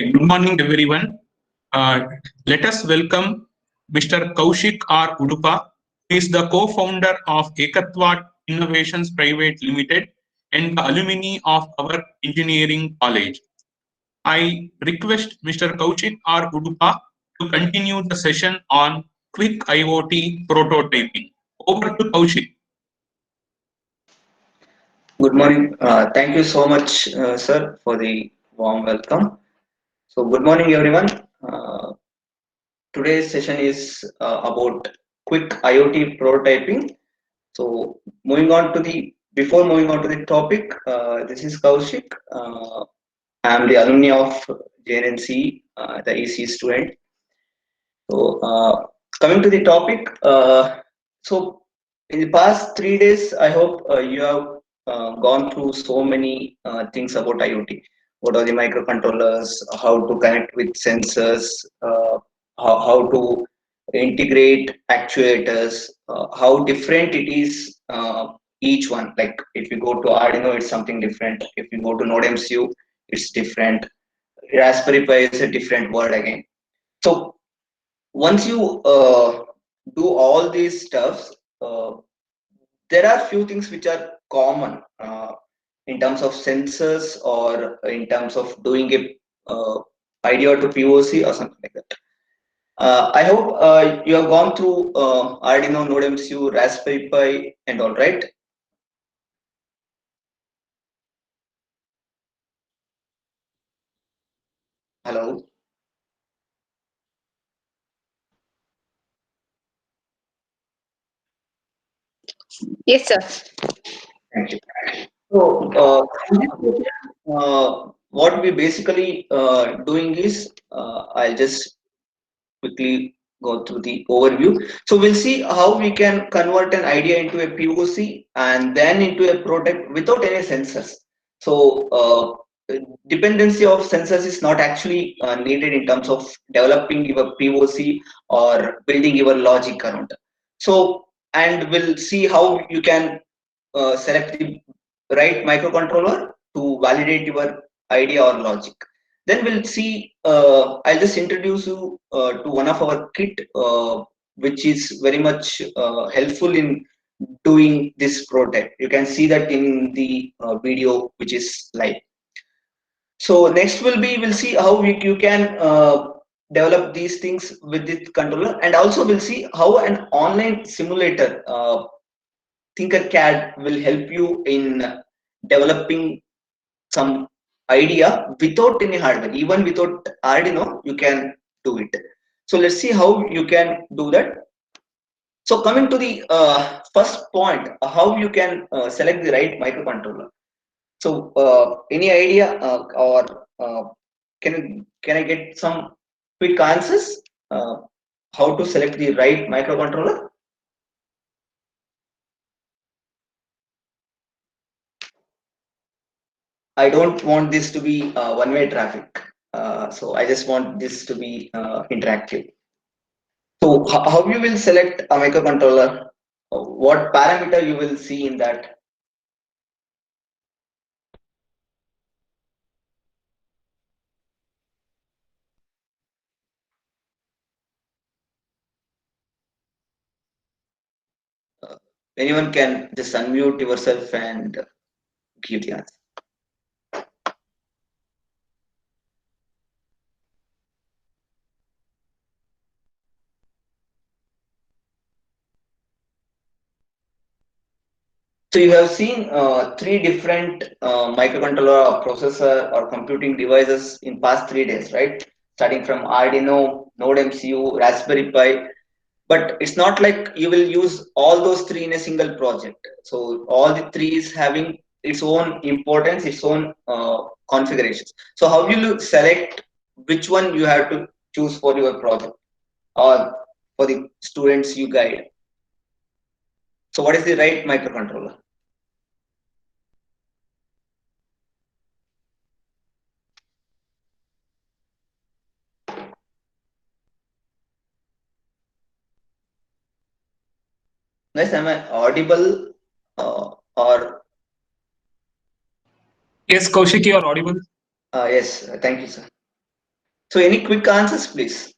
Good morning, everyone. Uh, Let us welcome Mr. Kaushik R. Udupa, who is the co-founder of Ekatwa Innovations Private Limited and the alumni of our engineering college. I request Mr. Kaushik R. Udupa to continue the session on quick IoT prototyping. Over to Kaushik. Good morning. Thank you so much, sir, for the warm welcome. So, good morning, everyone. Today's session is about quick IoT prototyping. So, moving on to the before moving on to the topic, this is Kaushik. I am the alumni of JNNC, the EC student. So, coming to the topic, so in the past 3 days, I hope you have gone through so many things about IoT. What are the microcontrollers? How to connect with sensors? How to integrate actuators? How different it is each one. Like if you go to Arduino, it's something different. If you go to NodeMCU, it's different. Raspberry Pi is a different word again. So once you do all these stuffs, there are few things which are common in terms of sensors or in terms of doing a idea to POC or something like that. I hope you have gone through Arduino, NodeMCU, Raspberry Pi, and all, right? Hello. Yes, sir. Thank you. So, in this session, what we basically doing is, I'll just quickly go through the overview. So we'll see how we can convert an idea into a POC and then into a product without any sensors. So dependency of sensors is not actually needed in terms of developing your POC or building your logic around. So, and we'll see how you can select the right microcontroller to validate your idea or logic. Then we'll see, I'll just introduce you to one of our kit, which is very much helpful in doing this project. You can see that in the video, which is live. So next will be, we'll see how you can develop these things with this controller, and also we'll see how an online simulator, Tinkercad, will help you in developing some idea without any hardware. Even without Arduino, you can do it. So let's see how you can do that. So coming to the first point, how you can select the right microcontroller. So any idea or can I get some quick answers? How to select the right microcontroller? I don't want this to be one-way traffic. So I just want this to be interactive. So how you will select a microcontroller? What parameter you will see in that? Anyone can just unmute yourself and give the answer. So you have seen three different microcontroller or processor or computing devices in past 3 days, right? Starting from Arduino, NodeMCU, Raspberry Pi. But it's not like you will use all those three in a single project. So all the three is having its own importance, its own configurations. So how will you select which one you have to choose for your project or for the students you guide? So what is the right microcontroller? Guys, am I audible or Yes, Kaushik, you are audible. yes? Thank you, sir. So any quick answers, please?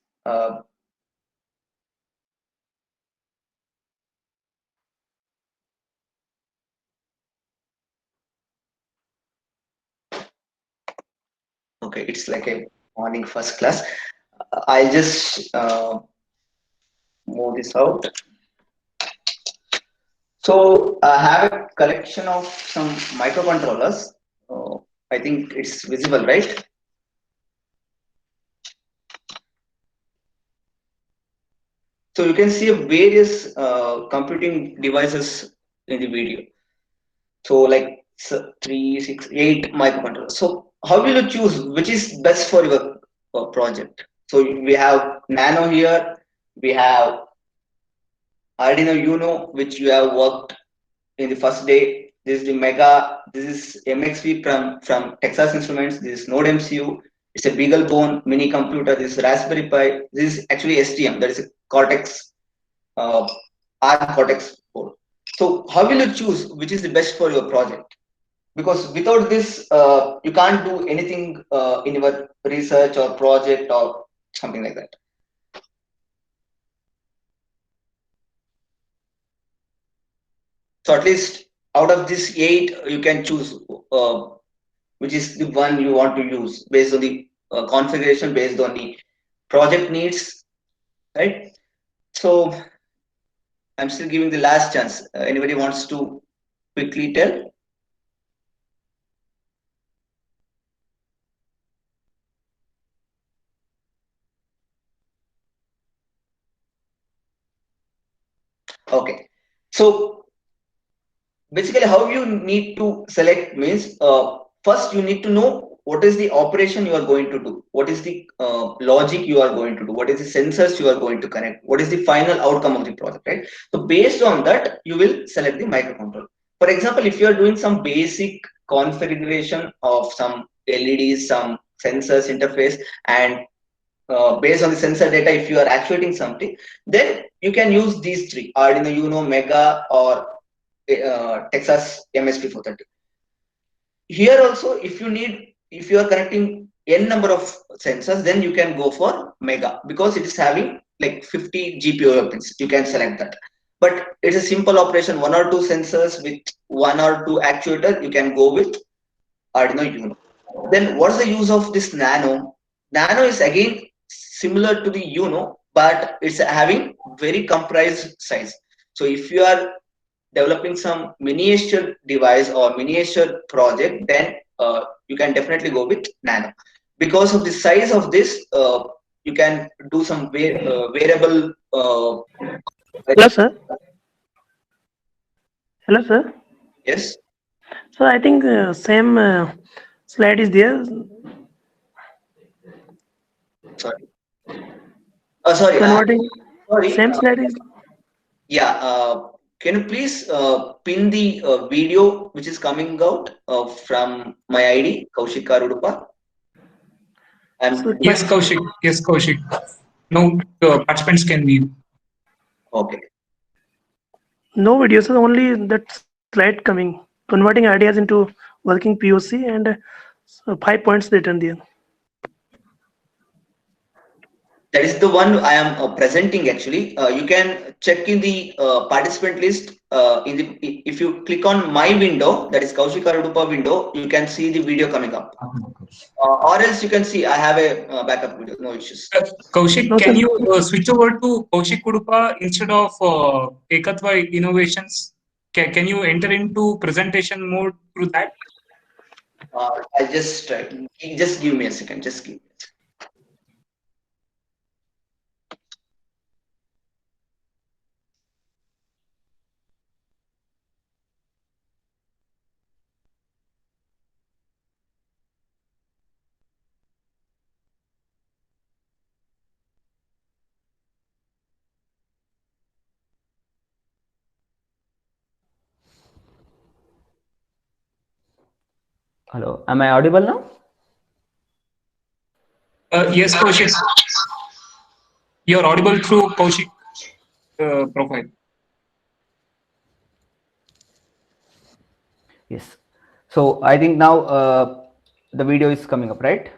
Okay, it's like a morning first class. I'll just move this out. So I have a collection of some microcontrollers. I think it's visible, right? So you can see various computing devices in the video. So like 3, 6, 8 microcontrollers. So how will you choose which is best for your project? So we have Nano here, we have Arduino Uno, which you have worked in the first day. This is the Mega, this is MXV from Texas Instruments, this is Node MCU, it's a BeagleBone mini computer, this is Raspberry Pi, this is actually STM, that is a Cortex, ARM Cortex board. So how will you choose which is the best for your project? Because without this, you can't do anything in your research or project or something like that. So at least out of this 8, you can choose which is the one you want to use based on the configuration, based on the project needs, right? So I'm still giving the last chance. Anybody wants to quickly tell? Okay. So basically how you need to select means first you need to know what is the operation you are going to do, what is the logic you are going to do, what is the sensors you are going to connect, what is the final outcome of the project, right? So based on that you will select the microcontroller. For example, if you are doing some basic configuration of some LEDs, some sensors interface, and based on the sensor data, if you are actuating something, then you can use these three: Arduino Uno, Mega, or Texas MSP430. Here also, if you are connecting n number of sensors, then you can go for Mega because it is having like 50 GPIO pins. You can select that. But it's a simple operation, 1 or 2 sensors with 1 or 2 actuators. You can go with Arduino Uno. Then what's the use of this Nano? Nano is again similar to the Uno, but it's having very comprised size. So if you are developing some miniature device or miniature project, then you can definitely go with Nano. Because of the size of this, you can do some variable. Hello, sir. Hello, sir. Yes. So I think same slide is there. Sorry. Sorry. Converting. Sorry. Same slide is. Yeah. Can you please pin the video which is coming out from my ID, Kaushik Udupa? So Yes, Kaushik. Yes, Kaushik. Now the participants can view. Okay. no videos, so only that slide coming. Converting ideas into working POC and 5 points written there. That is the one I am presenting actually. You can check in the participant list. If you click on my window, that is Kaushik Udupa window, you can see the video coming up. Or else you can see I have a backup video, no issues. Kaushik, No, can sir. you switch over to Kaushik Udupa instead of Ekatva Innovations? Can you enter into presentation mode through that? I just try. Just give me a second. Just give me a second. Hello, am I audible now? Yes, Kaushik. You're audible through Kaushik profile. Yes. So I think now the video is coming up, right?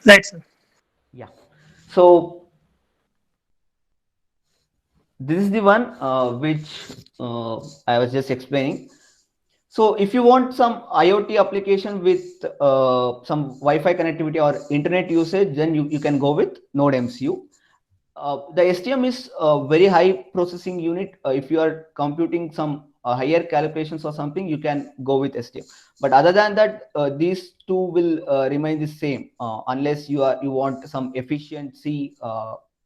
Right, sir. Yeah. So this is the one which I was just explaining. So if you want some IoT application with some Wi-Fi connectivity or internet usage, then you can go with Node MCU. The STM is a very high processing unit. If you are computing some higher calculations or something, you can go with STM. But other than that, these two will remain the same unless you want some efficiency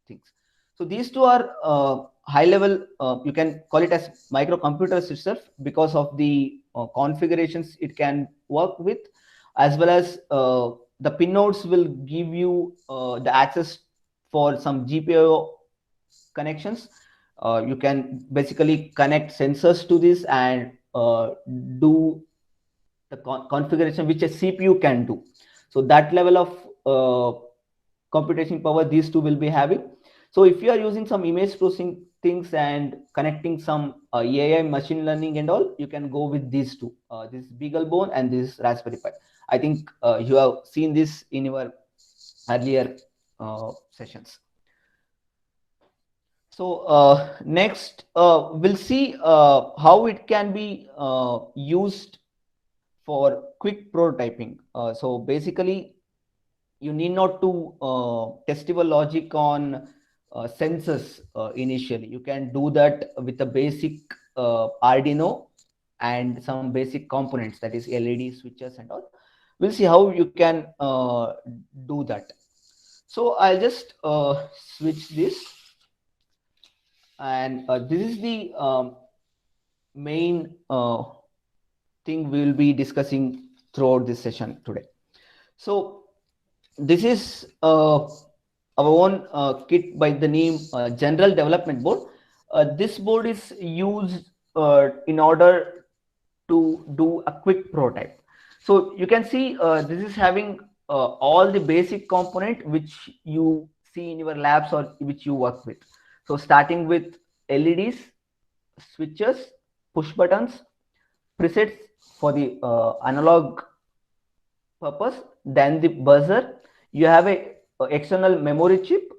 things. So these two are high level. You can call it as microcomputers itself because of the configurations it can work with, as well as the pin nodes will give you the access for some GPIO connections. You can basically connect sensors to this and do the configuration which a CPU can do. So that level of computation power these two will be having. So if you are using some image processing things and connecting some AI machine learning and all, you can go with these two, this BeagleBone and this Raspberry Pi. I think you have seen this in your earlier sessions. So next, we'll see how it can be used for quick prototyping. So basically, you need not to testable logic on sensors initially. You can do that with a basic Arduino and some basic components, that is LED switches and all. We'll see how you can do that. So I'll just switch this. And this is the main thing we will be discussing throughout this session today. So this is our own kit by the name General Development Board. This board is used in order to do a quick prototype. So you can see this is having all the basic component which you see in your labs or which you work with. So starting with LEDs, switches, push buttons, presets for the analog purpose, then the buzzer. You have a external memory chip.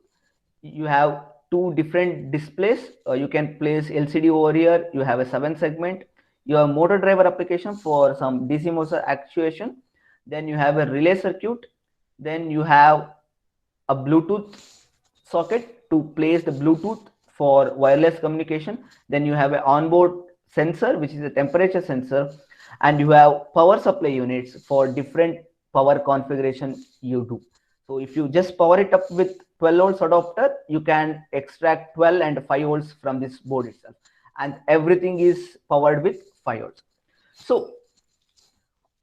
You have two different displays. You can place LCD over here. You have a 7-segment. You have motor driver application for some DC motor actuation. Then you have a relay circuit. Then you have a Bluetooth socket to place the Bluetooth for wireless communication. Then you have an onboard sensor, which is a temperature sensor, and you have power supply units for different power configuration you do. So if you just power it up with 12 volts adapter, you can extract 12 and 5 volts from this board itself, and everything is powered with 5 volts. So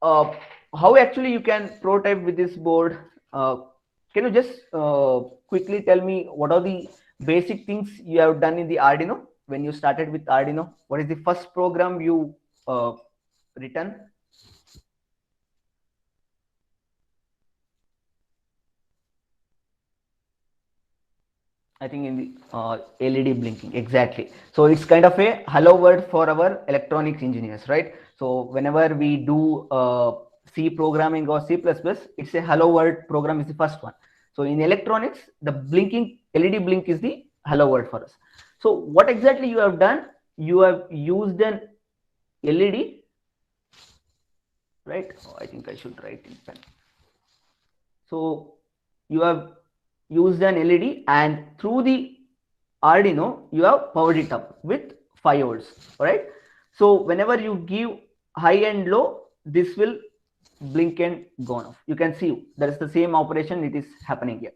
how actually you can prototype with this board? Can you just quickly tell me what are the basic things you have done in the Arduino when you started with Arduino? What is the first program you written? I think in the LED blinking, exactly. So it's kind of a hello word for our electronics engineers, right? So whenever we do C programming or C++, it's a hello word program is the first one. So in electronics, the blinking LED blink is the hello word for us. So what exactly you have done? You have used an LED, right? Oh, I think I should write in pen. So you have used an LED, and through the Arduino, you have powered it up with 5 volts, right? So whenever you give high and low, this will blink and go off. You can see that is the same operation it is happening here.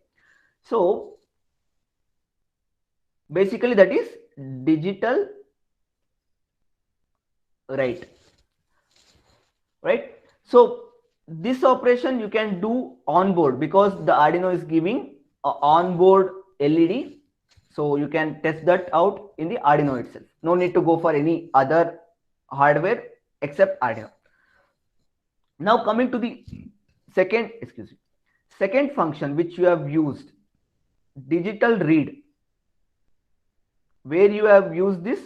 So basically that is digital write, right? So this operation you can do on board because the Arduino is giving a onboard LED. So you can test that out in the Arduino itself. No need to go for any other hardware except Arduino. Now coming to the second function which you have used, digital read, where you have used this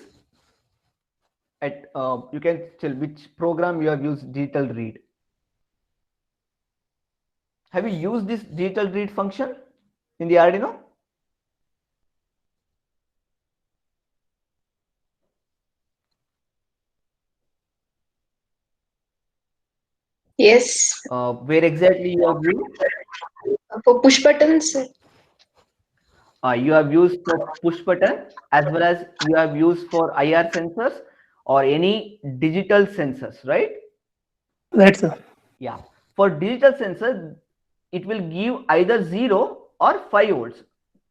at you can tell which program you have used digital read. Have you used this digital read function in the Arduino? Yes. Where exactly you have used? For push buttons, You have used for push button as well as you have used for IR sensors or any digital sensors, right? Right, sir. Yeah. For digital sensor, it will give either 0 or 5 volts,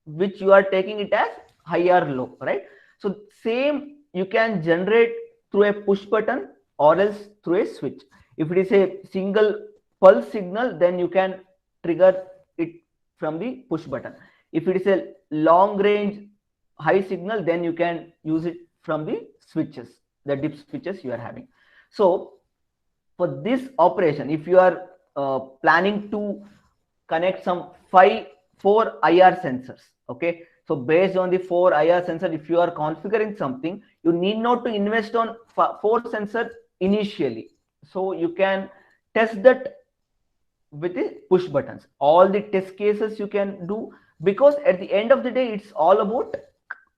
which you are taking it as high or low, right? So same you can generate through a push button or else through a switch. If it is a single pulse signal, then you can trigger it from the push button. If it is a long range high signal, then you can use it from the switches, the dip switches you are having. So for this operation, if you are planning to connect some four IR sensors, okay, so based on the 4 IR sensor, if you are configuring something, you need not to invest on 4 sensors initially. So you can test that with the push buttons. All the test cases you can do, because at the end of the day, it's all about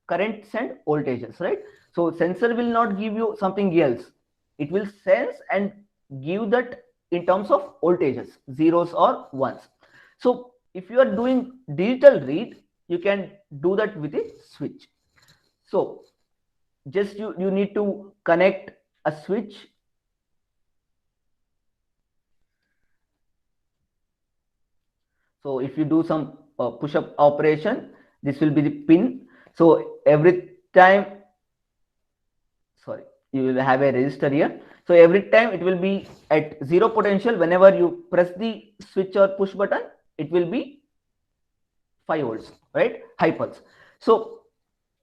currents and voltages, right? So sensor will not give you something else. It will sense and give that in terms of voltages, zeros or ones. So if you are doing digital read, you can do that with a switch. So just you need to connect a switch. So if you do some push-up operation, this will be the pin. So every time, sorry, you will have a resistor here. So every time it will be at 0 potential. Whenever you press the switch or push button, it will be 5 volts, right? High pulse. So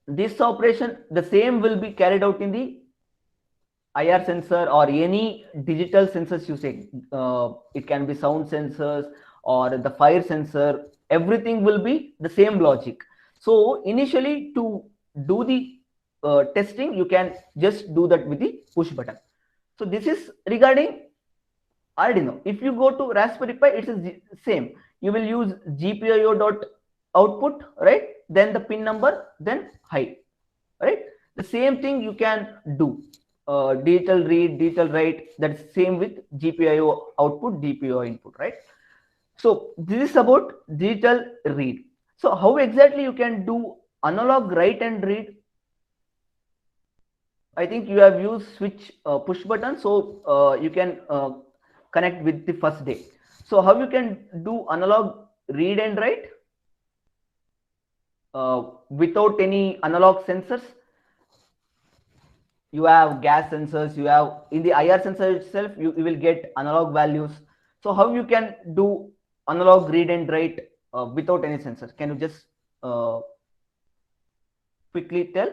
this operation, the same will be carried out in the IR sensor or any digital sensors you say. It can be sound sensors or the fire sensor. Everything will be the same logic. So initially to do the testing, you can just do that with the push button. So this is regarding Arduino. If you go to Raspberry Pi, it's the same. You will use GPIO dot output, right? Then the pin number, then high, right? The same thing you can do. Digital read, digital write. That's same with GPIO output, GPIO input, right? So this is about digital read. So how exactly you can do analog write and read? I think you have used switch push button, so you can connect with the first day. So how you can do analog read and write without any analog sensors? You have gas sensors, you have in the IR sensor itself, you will get analog values. So how you can do analog read and write without any sensors? Can you just quickly tell?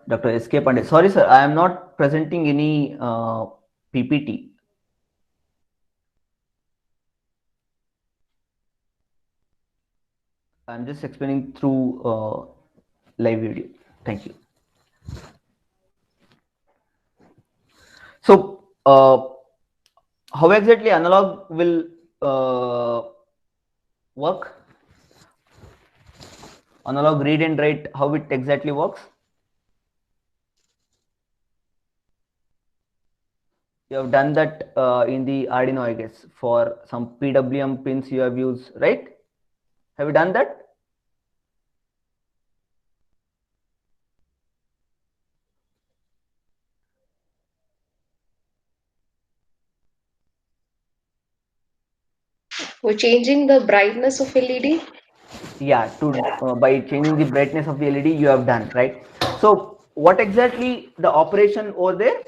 Dr. S.K. Pandey. Sorry, sir, I am not presenting any PPT. I'm just explaining through live video. Thank you. So, how exactly analog will work? Analog read and write, how it exactly works? You have done that in the Arduino, I guess, for some PWM pins you have used, right? Have you done that? for changing the brightness of LED. Yeah, to by changing the brightness of the LED you have done, right? So what exactly the operation over there?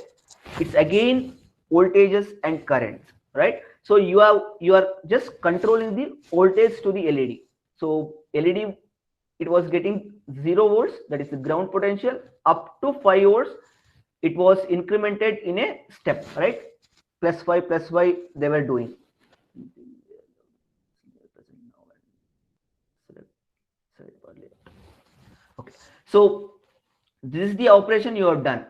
It's again voltages and currents, right? So you are just controlling the voltage to the LED. So LED it was getting 0 volts, that is the ground potential, up to 5 volts. It was incremented in a step, right? +5 they were doing. Okay, so this is the operation you have done.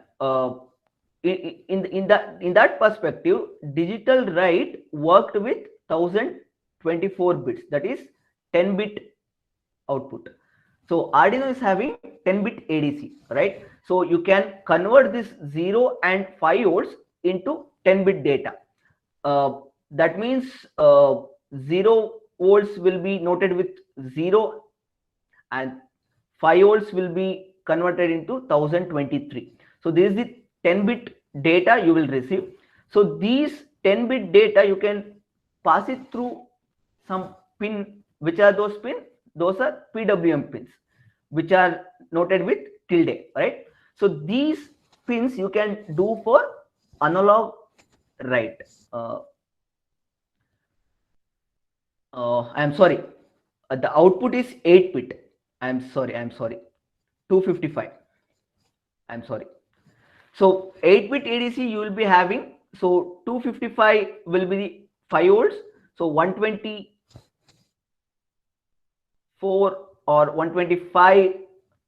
In that perspective, digital write worked with 1024 bits, that is 10-bit output. So Arduino is having 10-bit ADC, right? So you can convert this 0 and 5 volts into 10-bit data. That means 0 volts will be noted with 0 and 5 volts will be converted into 1023. So this is the 10-bit data you will receive. So these 10-bit data you can pass it through some pin. Which are those pins? Those are PWM pins, which are noted with tilde, right? So these pins you can do for analog write. I'm sorry, the output is 8-bit. I'm sorry, 255. I'm sorry. So 8-bit ADC you will be having. So 255 will be the 5 volts. So 124 or 125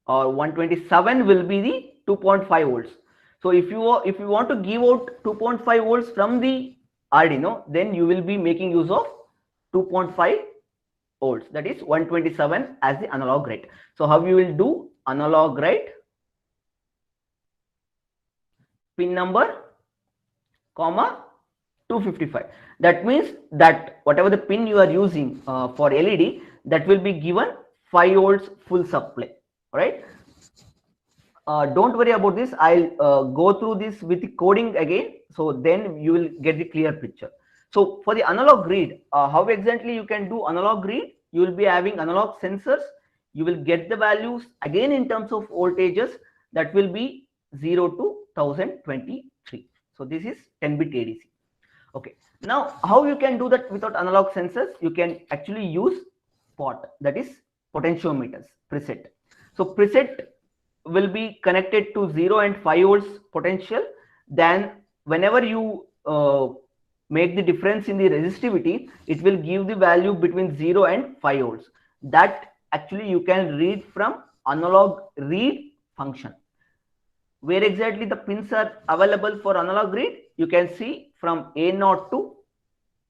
or 127 will be the 2.5 volts. So if you want to give out 2.5 volts from the Arduino, then you will be making use of 2.5 volts, that is 127 as the analog write. So how you will do analog write? Pin number, comma 255. That means that whatever the pin you are using for LED, that will be given 5 volts full supply, right? Don't worry about this. I'll go through this with the coding again, so then you will get the clear picture. So for the analog read, how exactly you can do analog read? You will be having analog sensors. You will get the values again in terms of voltages. That will be 0 to 1023. So this is 10-bit ADC. Okay. Now, how you can do that without analog sensors? You can actually use POT, that is potentiometers, preset. So preset will be connected to 0 and 5 volts potential. Then whenever you make the difference in the resistivity, it will give the value between 0 and 5 volts. That actually you can read from analog read function. Where exactly the pins are available for analog read? You can see from A0 to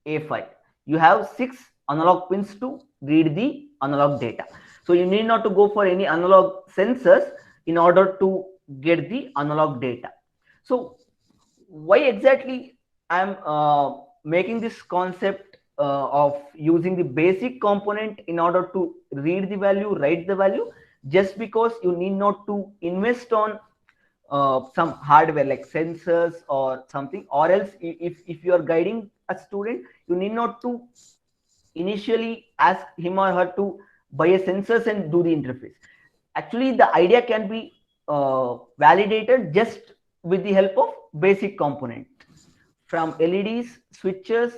A5. You have 6 analog pins to read the analog data. So you need not to go for any analog sensors in order to get the analog data. So why exactly I'm making this concept of using the basic component in order to read the value, write the value? Just because you need not to invest on some hardware like sensors or something, or else if you are guiding a student, you need not to initially ask him or her to buy a sensors and do the interface. Actually, the idea can be validated just with the help of basic component from LEDs, switches,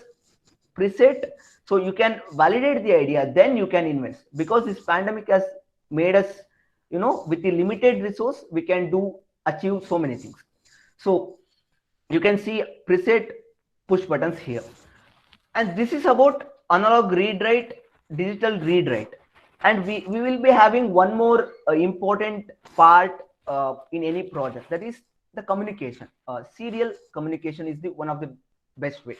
preset. So you can validate the idea, then you can invest, because this pandemic has made us, with the limited resource, we can achieve so many things. So you can see preset push buttons here, and this is about analog read write, digital read write. And we will be having one more important part in any project, that is the communication. Serial communication is one of the best way.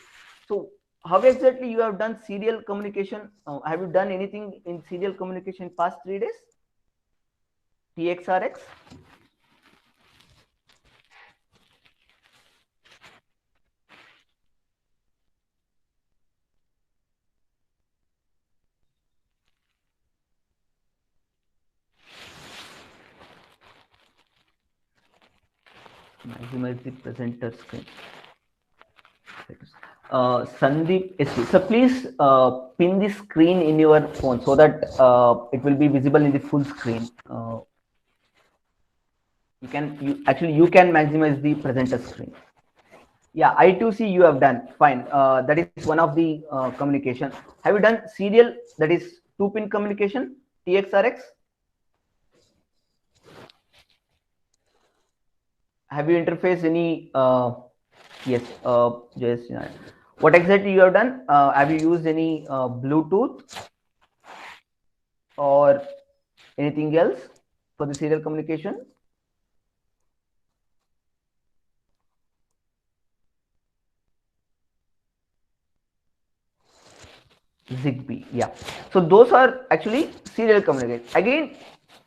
So how exactly you have done serial communication? Have you done anything in serial communication past 3 days? TXRX? Maximize the presenter screen. Sandeep SC. So please pin the screen in your phone so that it will be visible in the full screen. You can maximize the presenter screen. Yeah, I2C you have done fine. That is one of the communication. Have you done serial, that is 2-pin communication, TXRX? have you interfaced any? Yes, just what exactly you have done? Have you used any Bluetooth or anything else for the serial communication? Zigbee, yeah. So those are actually serial communication. Again,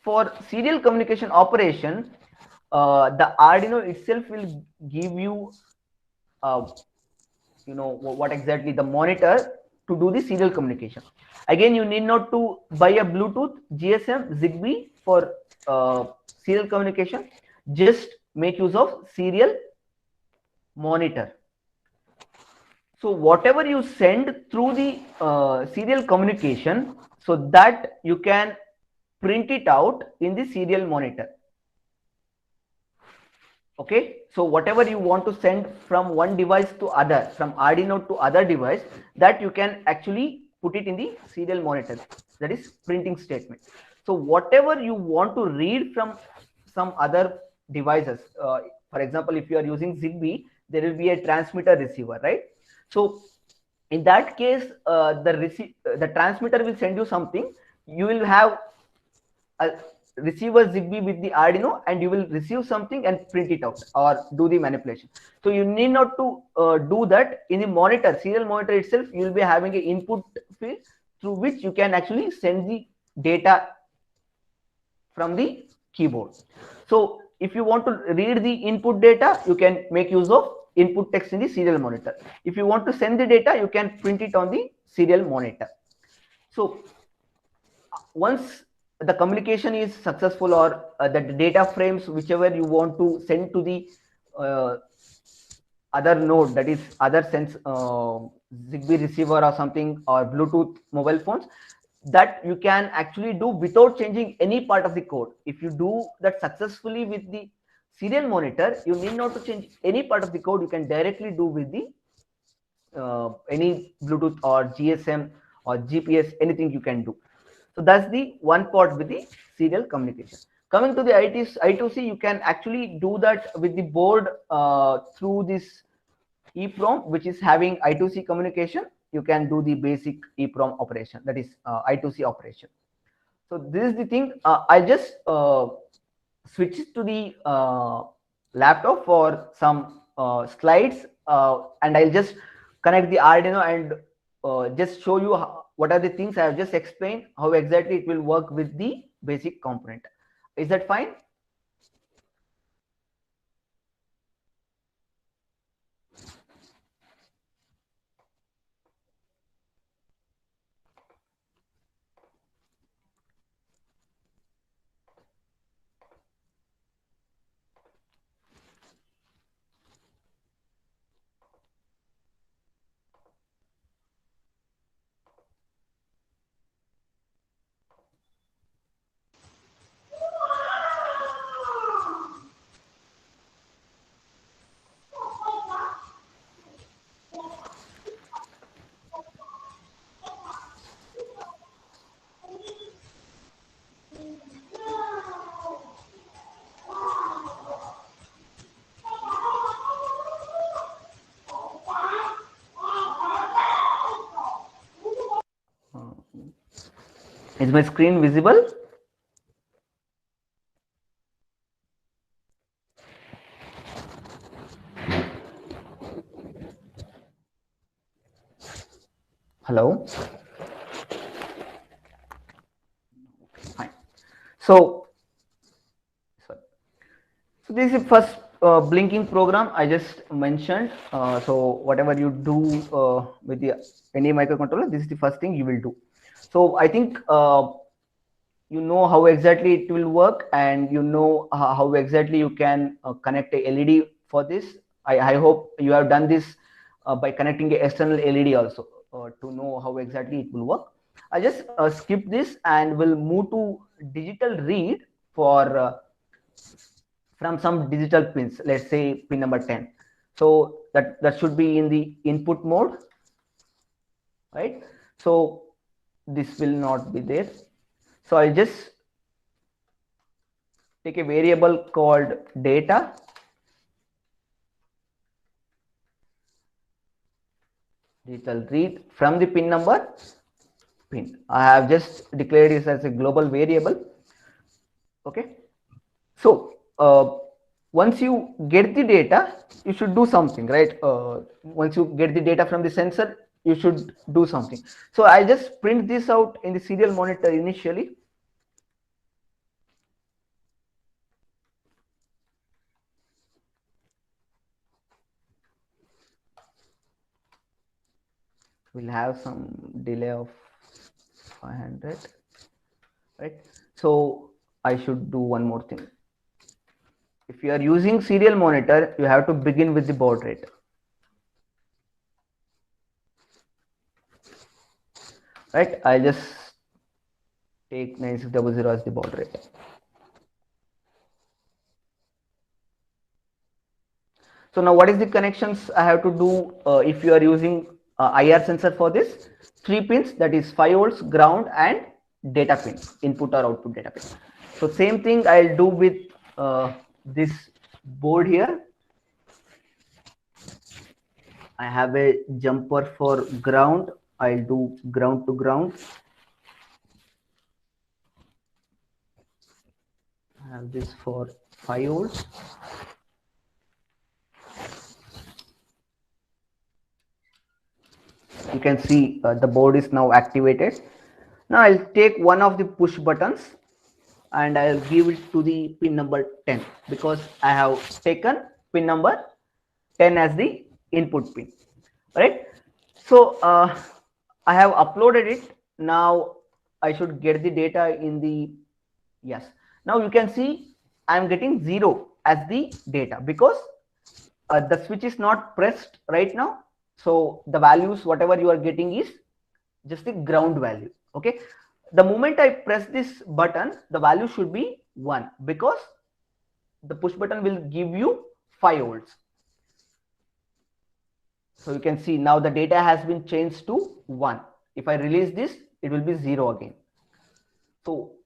for serial communication operation, the Arduino itself will give you, what exactly the monitor to do the serial communication. Again, you need not to buy a Bluetooth, GSM, Zigbee for serial communication. Just make use of serial monitor. So whatever you send through the serial communication, so that you can print it out in the serial monitor. Okay, so whatever you want to send from one device to other, from Arduino to other device, that you can actually put it in the serial monitor. That is printing statement. So whatever you want to read from some other devices, for example, if you are using Zigbee, there will be a transmitter receiver, right? So in that case, the transmitter will send you something. You will have a receiver Zigbee with the Arduino, and you will receive something and print it out or do the manipulation. So you need not to do that in the monitor, serial monitor itself. You will be having an input field through which you can actually send the data from the keyboard. So if you want to read the input data, you can make use of input text in the serial monitor. If you want to send the data, you can print it on the serial monitor. So once the communication is successful, or the data frames whichever you want to send to the other node, that is other sense Zigbee receiver or something, or Bluetooth mobile phones, that you can actually do without changing any part of the code. If you do that successfully with the serial monitor, you need not to change any part of the code. You can directly do with the any Bluetooth or GSM or GPS, anything you can do. So that's the one part with the serial communication. Coming to the I2C, you can actually do that with the board through this EEPROM, which is having I2C communication. You can do the basic EEPROM operation, that is I2C operation. So this is the thing. I'll just switch to the laptop for some slides, and I'll just connect the Arduino and just show you what are the things I have just explained, how exactly it will work with the basic component. Is that fine? Is my screen visible? Hello. Fine. So this is first blinking program I just mentioned. So whatever you do with the any microcontroller, this is the first thing you will do. So I think you know how exactly it will work, and you know how exactly you can connect a LED for this. I hope you have done this by connecting a external LED also to know how exactly it will work. I just skip this and will move to digital read for from some digital pins. Let's say pin number 10. So that should be in the input mode, right? So this will not be there. So I'll just take a variable called data, digital read from the pin number pin. I have just declared this as a global variable. Okay. So once you get the data, you should do something, right? Once you get the data from the sensor, you should do something. So I'll just print this out in the serial monitor initially. We'll have some delay of 500, right? So I should do one more thing. If you are using serial monitor, you have to begin with the baud rate. Right? I just take 9600 as the baud rate. So now what is the connections I have to do if you are using IR sensor for this? 3 pins, that is 5 volts, ground and data pin, input or output data pin. So same thing I'll do with this board here. I have a jumper for ground. I'll do ground to ground. I have this for 5 volts. You can see the board is now activated. Now I'll take one of the push buttons and I'll give it to the pin number 10 because I have taken pin number 10 as the input pin, right? So I have uploaded it. Now I should get the data in the, yes. Now you can see I'm getting 0 as the data because the switch is not pressed right now. So the values, whatever you are getting is just the ground value. Okay. The moment I press this button, the value should be 1 because the push button will give you 5 volts. So you can see now the data has been changed to 1. If I release this, it will be 0 again. So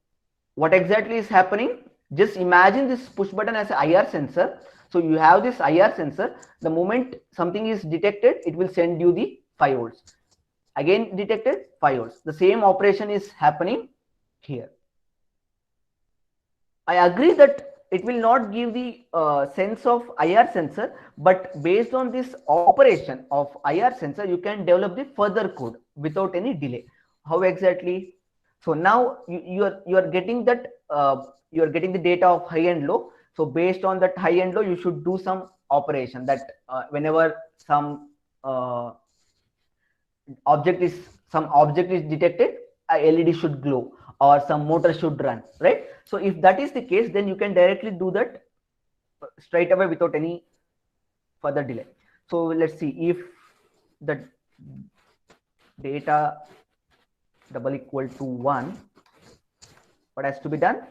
what exactly is happening? Just imagine this push button as an IR sensor. So you have this IR sensor. The moment something is detected, it will send you the 5 volts. Again detected, 5 volts. The same operation is happening here. I agree that it will not give the sense of IR sensor, but based on this operation of IR sensor, you can develop the further code without any delay. How exactly? So now you are getting that you are getting the data of high and low. So based on that high and low, you should do some operation that whenever some object is detected, a LED should glow or some motor should run, right? So if that is the case, then you can directly do that straight away without any further delay. So let's see if the data double equal to 1, what has to be done?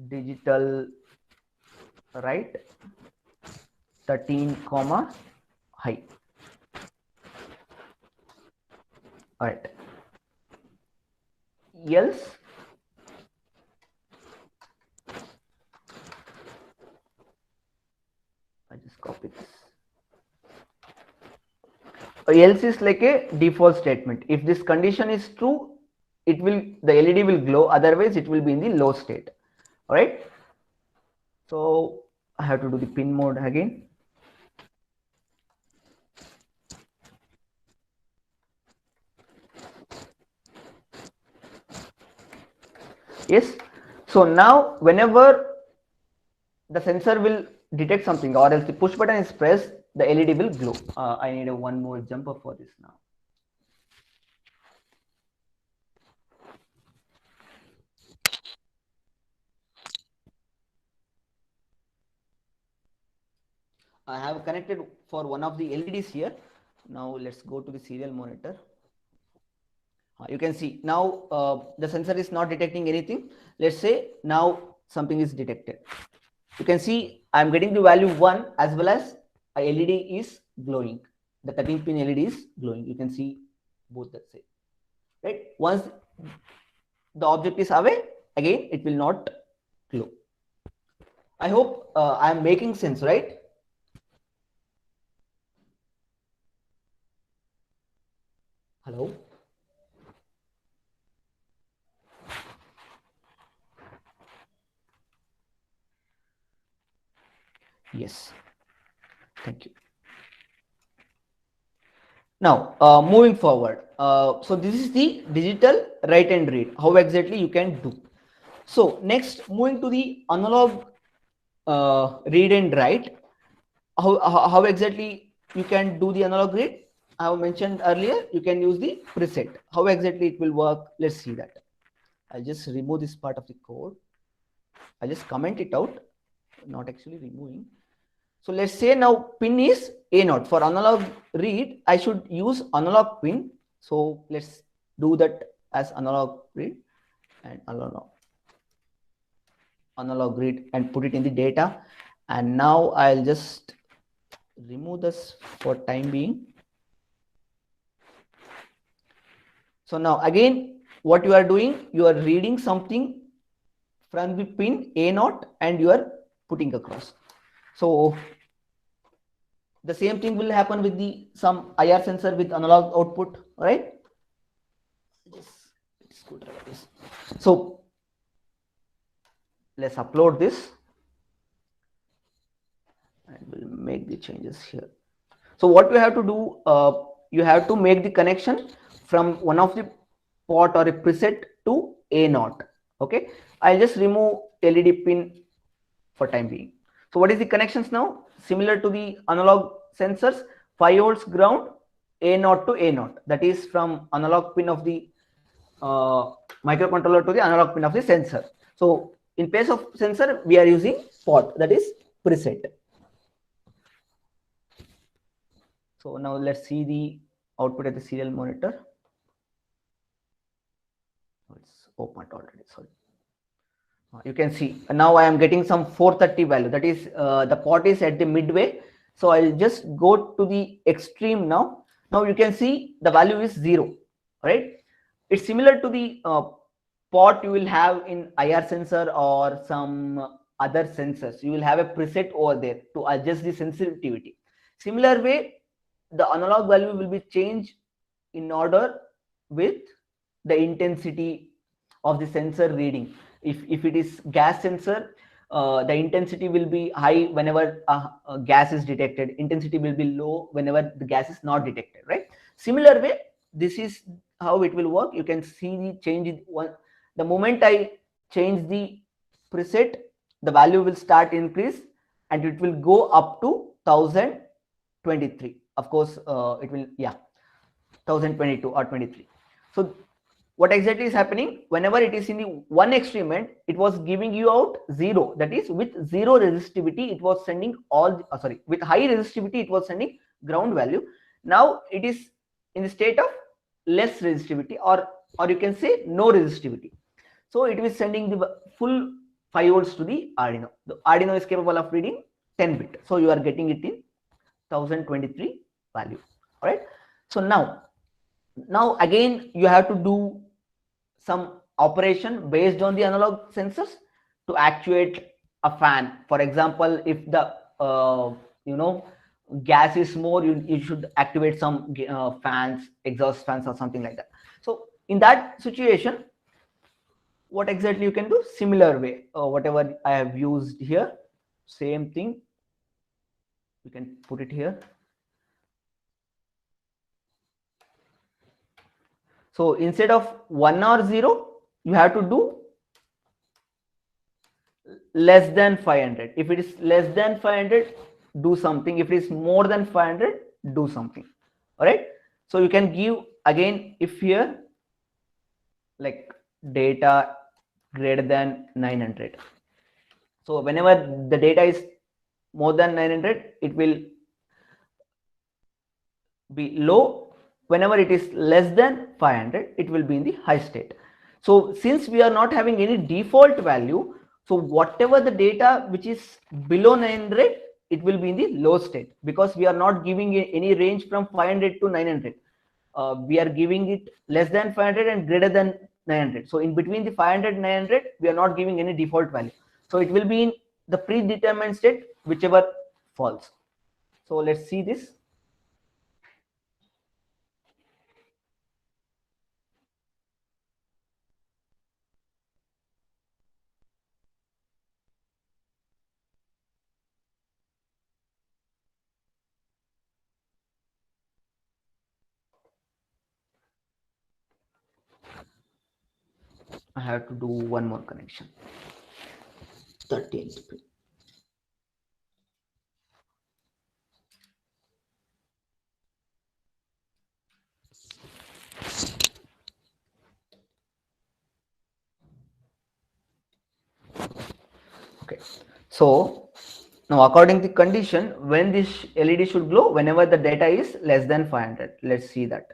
Digital write 13 comma high. All right. Else I just copy this. Else is like a default statement. If this condition is true, the LED will glow. Otherwise, it will be in the low state. All right. So I have to do the pin mode again. Yes. So now whenever the sensor will detect something or else the push button is pressed, the LED will glow. I need one more jumper for this now. I have connected for one of the LEDs here. Now let's go to the serial monitor. You can see now the sensor is not detecting anything. Let's say now something is detected. You can see I'm getting the value 1 as well as a LED is glowing. The 13 pin LED is glowing. You can see both the same. Right? Once the object is away, again it will not glow. I hope I am making sense, right? Hello. Yes. Thank you. Now, moving forward. So this is the digital write and read. How exactly you can do. So next, moving to the analog read and write. How exactly you can do the analog read? I have mentioned earlier, you can use the preset. How exactly it will work? Let's see that. I'll just remove this part of the code. I'll just comment it out, not actually removing. So let's say now pin is A0. For analog read, I should use analog pin. So let's do that as analog read and analog read and put it in the data. And now I'll just remove this for time being. So now again, what you are doing, you are reading something from the pin A0 and you are putting across. So the same thing will happen with the some IR sensor with analog output, right? So let's upload this and we'll make the changes here. So what you have to do, you have to make the connection from one of the port or a preset to A0. Okay, I'll just remove LED pin for time being. So what is the connections now? Similar to the analog sensors, 5 volts ground, A0 to A0. That is from analog pin of the microcontroller to the analog pin of the sensor. So in place of sensor, we are using port, that is preset. So now let's see the output at the serial monitor. It's opened already, sorry. You can see now I am getting some 430 value, that is the port is at the midway. So I'll just go to the extreme now. Now you can see the value is 0, right? It's similar to the port you will have in IR sensor or some other sensors. You will have a preset over there to adjust the sensitivity. Similar way, the analog value will be changed in order with the intensity of the sensor reading. If it is gas sensor, the intensity will be high whenever gas is detected. Intensity will be low whenever the gas is not detected, right? Similar way, this is how it will work. You can see the change in one. The moment I change the preset, the value will start increase and it will go up to 1023. Of course, it will, 1022 or 23. So what exactly is happening? Whenever it is in the one extreme end, it was giving you out 0. That is, with 0 resistivity, it was sending with high resistivity, it was sending ground value. Now it is in the state of less resistivity, or you can say no resistivity. So it is sending the full 5 volts to the Arduino. The Arduino is capable of reading 10 bit. So you are getting it in 1023 value. All right. So now again, you have to do some operation based on the analog sensors to actuate a fan. For example, if the gas is more, you should activate some fans, exhaust fans or something like that. So in that situation, what exactly you can do? Similar way, whatever I have used here, same thing, you can put it here. So instead of 1 or 0, you have to do less than 500. If it is less than 500, do something. If it is more than 500, do something. All right. So you can give again, if here like data greater than 900. So whenever the data is more than 900, it will be low. Whenever it is less than 500, it will be in the high state. So since we are not having any default value, so whatever the data which is below 900, it will be in the low state, because we are not giving any range from 500 to 900. We are giving it less than 500 and greater than 900. So in between the 500 and 900, we are not giving any default value. So it will be in the predetermined state, whichever falls. So let's see this. I have to do one more connection. 13th pin. Okay, so now according to the condition, when this LED should glow, whenever the data is less than 500. Let's see that.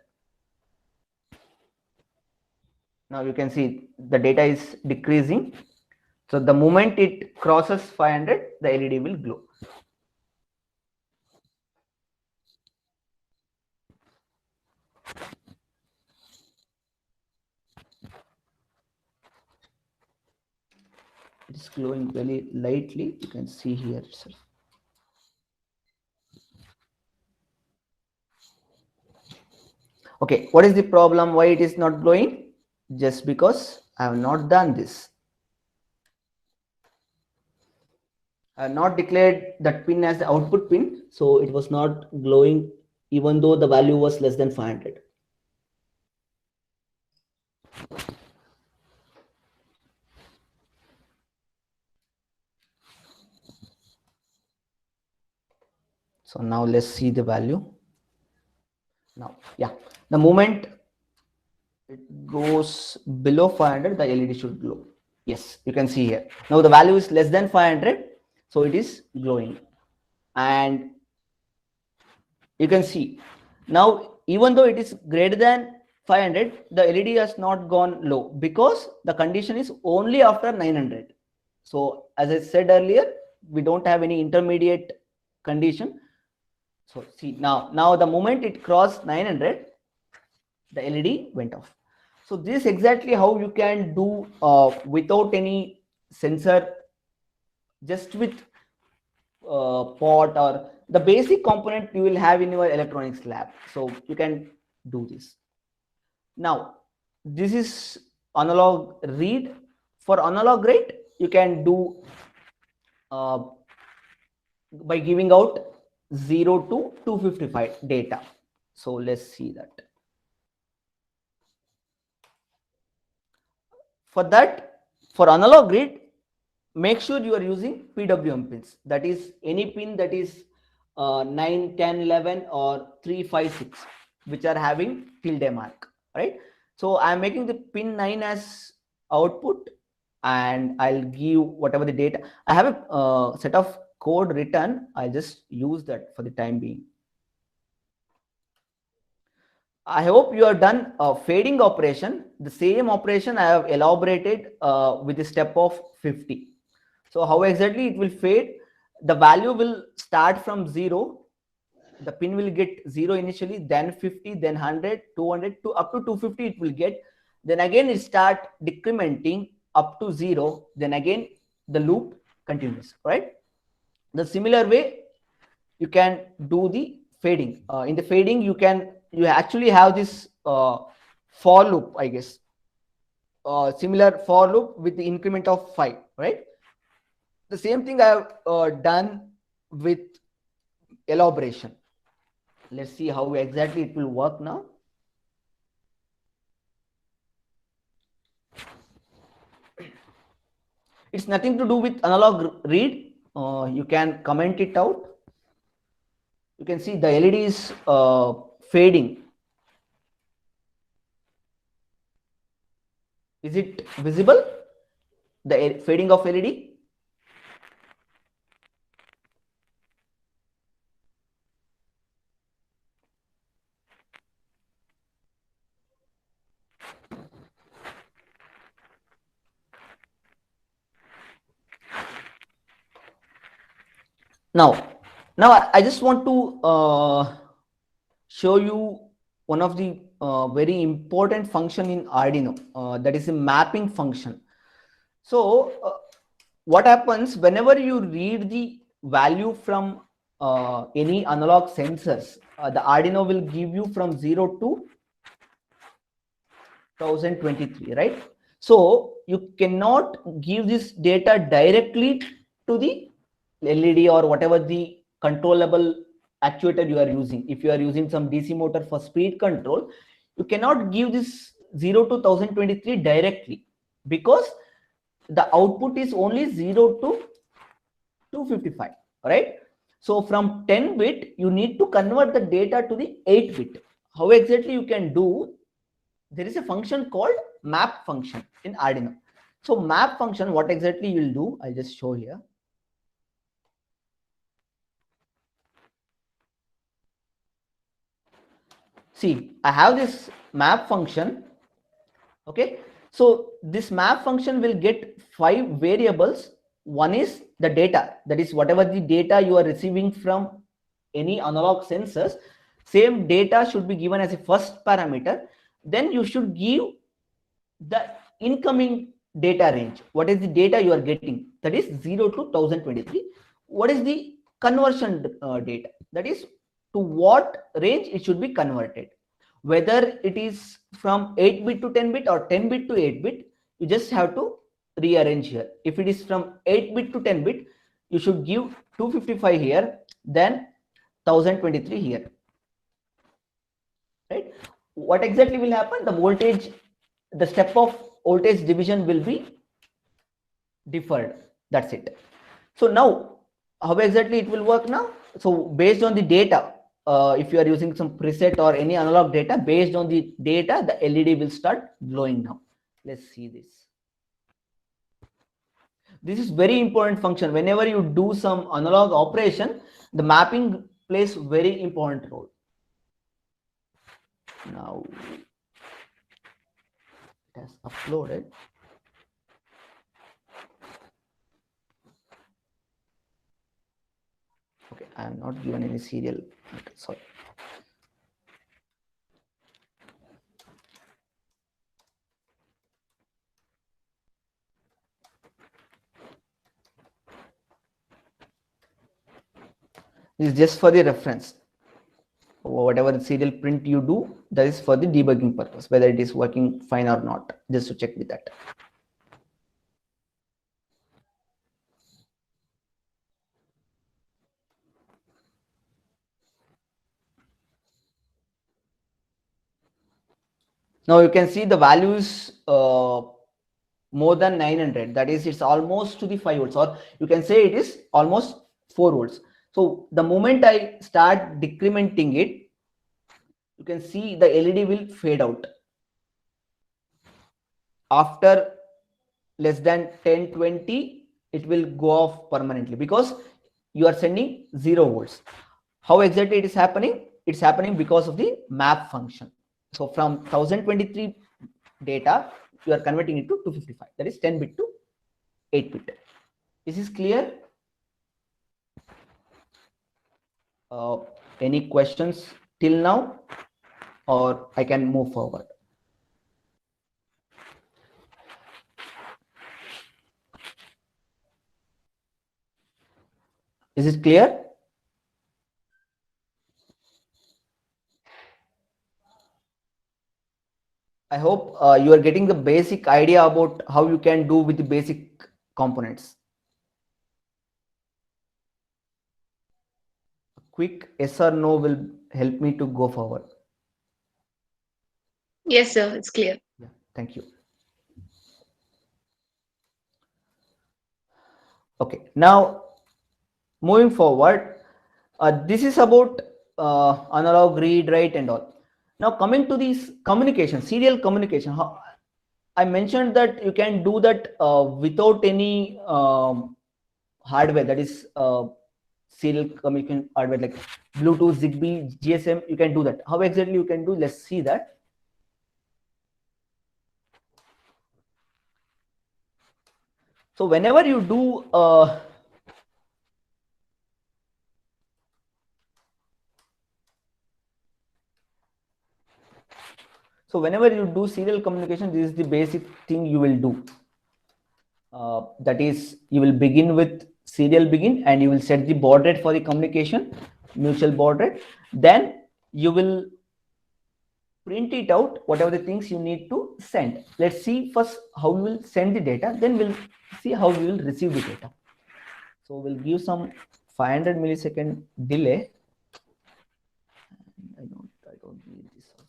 Now you can see the data is decreasing. So the moment it crosses 500, the LED will glow. It is glowing very lightly. You can see here itself. Okay, what is the problem? Why it is not glowing? Just because I have not done this. I have not declared that pin as the output pin, so it was not glowing even though the value was less than 500. So now let's see the value. Now, yeah, the moment it goes below 500, the LED should glow. Yes, you can see here. Now the value is less than 500, so it is glowing. And you can see now, even though it is greater than 500, the LED has not gone low because the condition is only after 900. So as I said earlier, we don't have any intermediate condition. So see now the moment it crossed 900, the LED went off. So this is exactly how you can do without any sensor, just with pot or the basic component you will have in your electronics lab. So you can do this. Now this is analog read. For analog rate, you can do by giving out 0 to 255 data. So let's see that. For that, for analog read, make sure you are using PWM pins. That is any pin that is 9, 10, 11 or 3, 5, 6, which are having tilde mark, right? So I'm making the pin 9 as output, and I'll give whatever the data. I have a set of code written. I'll just use that for the time being. I hope you have done a fading operation. The same operation I have elaborated with the step of 50. So how exactly it will fade? The value will start from 0. The pin will get 0 initially, then 50, then 100, 200, to up to 250 it will get. Then again it start decrementing up to 0. Then again the loop continues, right? The similar way you can do the fading. In the fading, you actually have this for loop, I guess. Similar for loop with the increment of 5, right? The same thing I have done with elaboration. Let's see how exactly it will work now. It's nothing to do with analog read. You can comment it out. You can see the LED is fading. Is it visible? The fading of LED? Now I just want to show you one of the very important function in Arduino, that is a mapping function. So what happens whenever you read the value from any analog sensors, the Arduino will give you from 0 to 1023, right? So you cannot give this data directly to the LED or whatever the controllable actuator you are using. If you are using some DC motor for speed control, you cannot give this 0 to 1023 directly. because the output is only 0 to 255, right? So from 10 bit, you need to convert the data to the 8 bit. How exactly you can do? There is a function called map function in Arduino. So map function, what exactly you will do? I'll just show here. See, I have this map function. Okay, so this map function will get 5 variables. One is the data, that is whatever the data you are receiving from any analog sensors. Same data should be given as a first parameter. Then you should give the incoming data range. What is the data you are getting? That is 0 to 1023. What is the conversion data? That is to what range it should be converted. Whether it is from 8 bit to 10 bit or 10 bit to 8 bit, you just have to rearrange here. If it is from 8 bit to 10 bit, you should give 255 here, then 1023 here. Right? What exactly will happen? The voltage, the step of voltage division will be deferred. That's it. So now, how exactly it will work now? So based on the data, if you are using some preset or any analog data, based on the data, the LED will start glowing now. Let's see this. This is very important function. Whenever you do some analog operation, the mapping plays very important role. Now it has uploaded. Okay, I am not given any serial. Okay, sorry. This is just for the reference. Whatever serial print you do, that is for the debugging purpose, whether it is working fine or not, just to check with that. Now you can see the values more than 900. That is, it's almost to the 5 volts, or you can say it is almost 4 volts. So the moment I start decrementing it, you can see the LED will fade out. After less than 10-20, it will go off permanently because you are sending 0 volts. How exactly it is happening? It's happening because of the map function. So from 1023 data, you are converting it to 255. That is 10 bit to 8 bit. Is this clear? Any questions till now, or I can move forward? Is it clear? I hope you are getting the basic idea about how you can do with the basic components. A quick yes or no will help me to go forward. Yes, sir, it's clear. Yeah, thank you. Okay, now moving forward, this is about analog read, write, and all. Now coming to this communication, serial communication. I mentioned that you can do that without any hardware, that is serial communication hardware like Bluetooth, Zigbee, GSM. You can do that. How exactly you can do? Let's see that. So whenever you do so whenever you do serial communication, this is the basic thing you will do. That is, you will begin with serial begin and you will set the baud rate for the communication, mutual baud rate. Then you will print it out, whatever the things you need to send. Let's see first how we will send the data, then we'll see how we will receive the data. So we'll give some 500 millisecond delay. I don't need this also.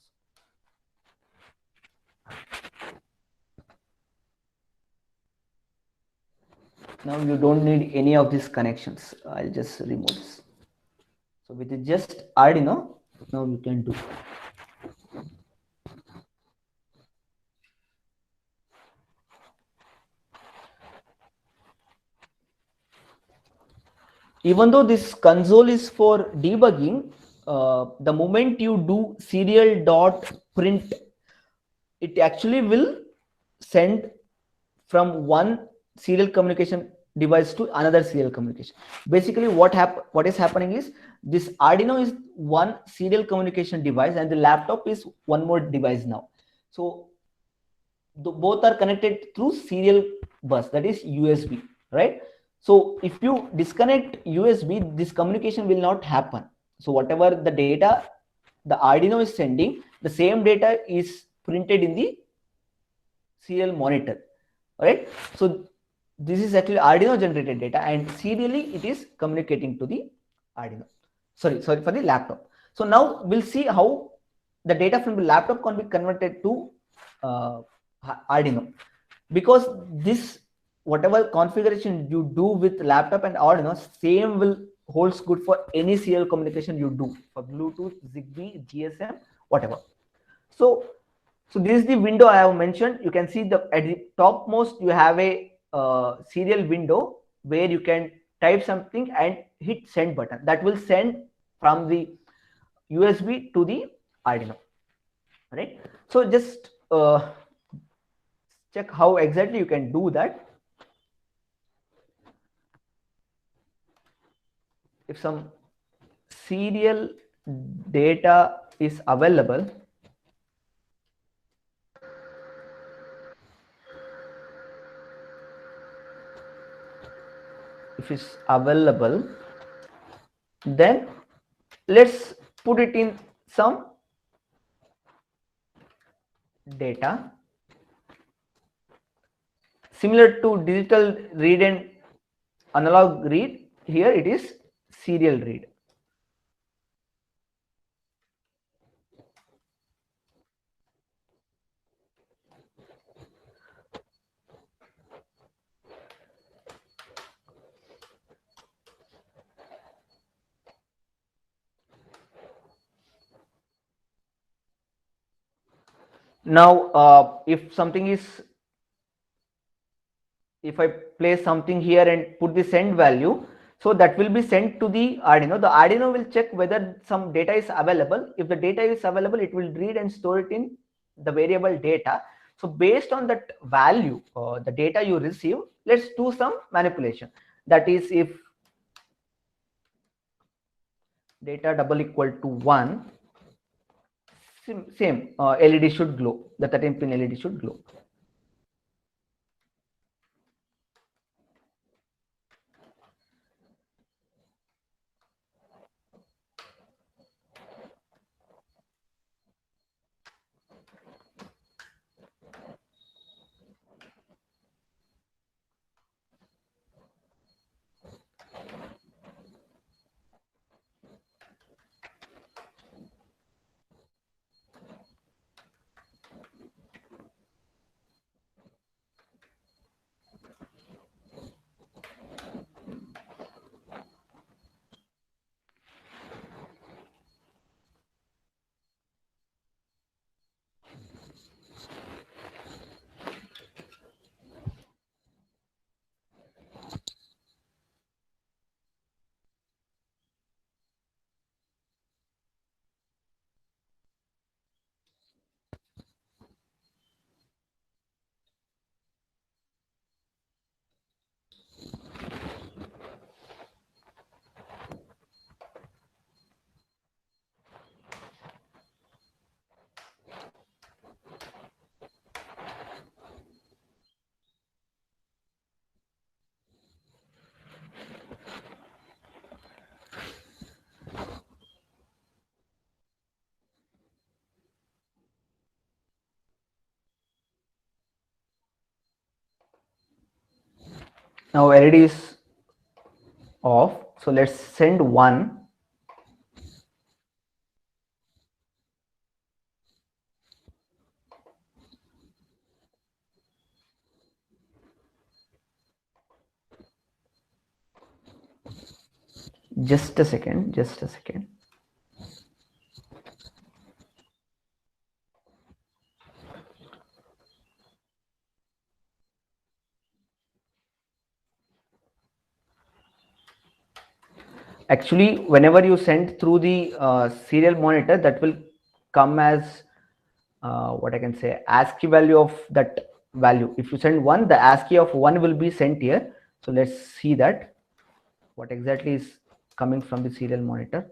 Now you don't need any of these connections. I'll just remove this. So with just Arduino, now you can do. Even though this console is for debugging, the moment you do serial dot print, it actually will send from one serial communication device to another serial communication. Basically, what is happening is this Arduino is one serial communication device, and the laptop is one more device now. So both are connected through serial bus, that is USB, right? So if you disconnect USB, this communication will not happen. So whatever the data the Arduino is sending, the same data is printed in the serial monitor, right? So this is actually Arduino generated data, and serially it is communicating to the Arduino. Sorry for the laptop. So now we'll see how the data from the laptop can be converted to Arduino, because this whatever configuration you do with laptop and Arduino, same will holds good for any serial communication you do for Bluetooth, Zigbee, GSM, whatever. So this is the window I have mentioned. You can see at the topmost you have a serial window where you can type something and hit send button. That will send from the USB to the Arduino, right? So just check how exactly you can do that. If some serial data is available, if it's available, then let's put it in some data similar to digital read and analog read. Here it is serial read. Now if I place something here and put the send value, so that will be sent to the Arduino. The Arduino will check whether some data is available. If the data is available, it will read and store it in the variable data. So based on that value, the data you receive, let's do some manipulation. That is, if data double equal to 1, same LED should glow. The 13-pin LED should glow. Now LED is off, so let's send 1. Just a second. Actually, whenever you send through the serial monitor, that will come as what I can say, ASCII value of that value. If you send 1, the ASCII of 1 will be sent here. So let's see that what exactly is coming from the serial monitor.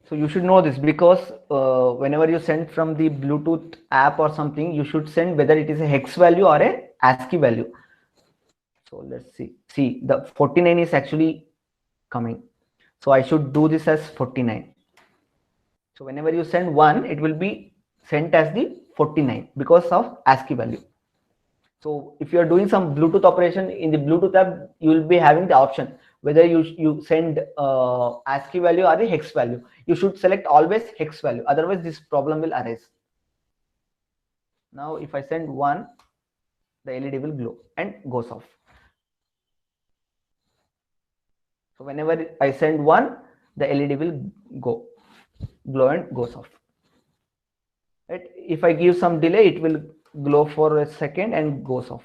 So you should know this, because whenever you send from the Bluetooth app or something, you should send whether it is a hex value or a ASCII value. So let's see. See, the 49 is actually coming. So I should do this as 49. So whenever you send 1, it will be sent as the 49 because of ASCII value. So if you are doing some Bluetooth operation in the Bluetooth app, you will be having the option whether you send ASCII value or the hex value. You should select always hex value, otherwise this problem will arise. Now if I send 1, the LED will glow and goes off. So whenever I send 1, the LED will glow and goes off. Right? If I give some delay, it will glow for a second and goes off.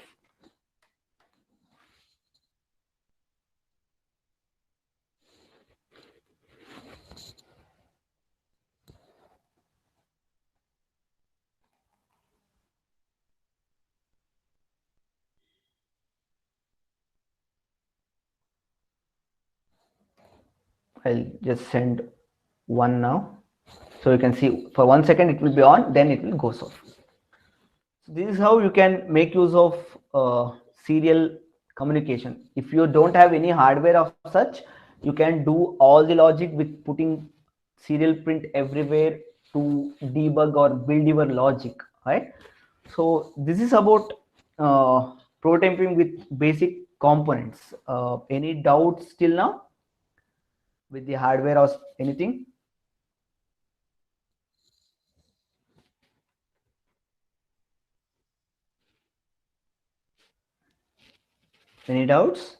I'll just send 1 now. So you can see for 1 second it will be on, then it will goes off. So this is how you can make use of serial communication. If you don't have any hardware of such, you can do all the logic with putting serial print everywhere to debug or build your logic, right? So this is about prototyping with basic components. Any doubts till now with the hardware or anything? Any doubts?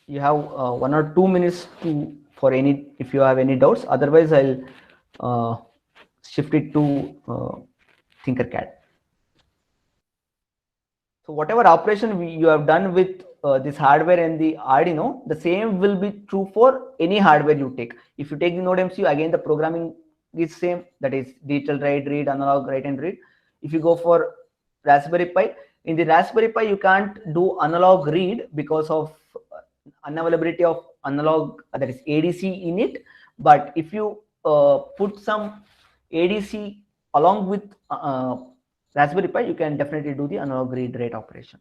You have 1 or 2 minutes for any, if you have any doubts. Otherwise, I'll shift it to Tinkercad. So whatever operation you have done with this hardware and the Arduino, the same will be true for any hardware you take. If you take the Node MCU, again the programming is same. That is digital write, read, analog write and read. If you go for Raspberry Pi, in the Raspberry Pi you can't do analog read because of unavailability of analog, that is ADC in it. But if you put some ADC along with Raspberry Pi, you can definitely do the analog read rate operation,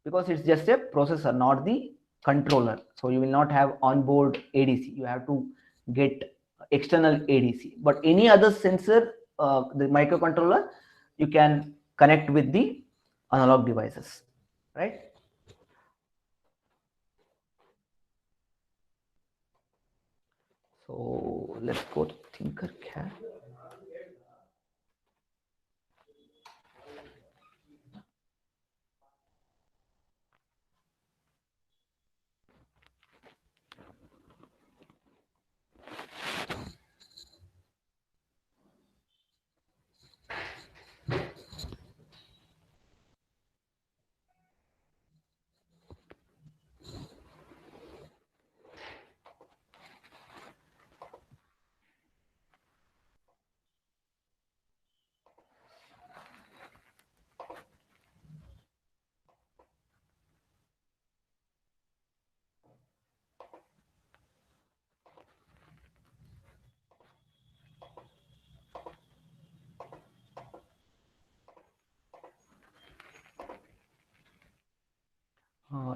because it's just a processor, not the controller. So you will not have onboard ADC. You have to get external ADC. But any other sensor, the microcontroller, you can connect with the analog devices, right? So let's go to Tinkercad.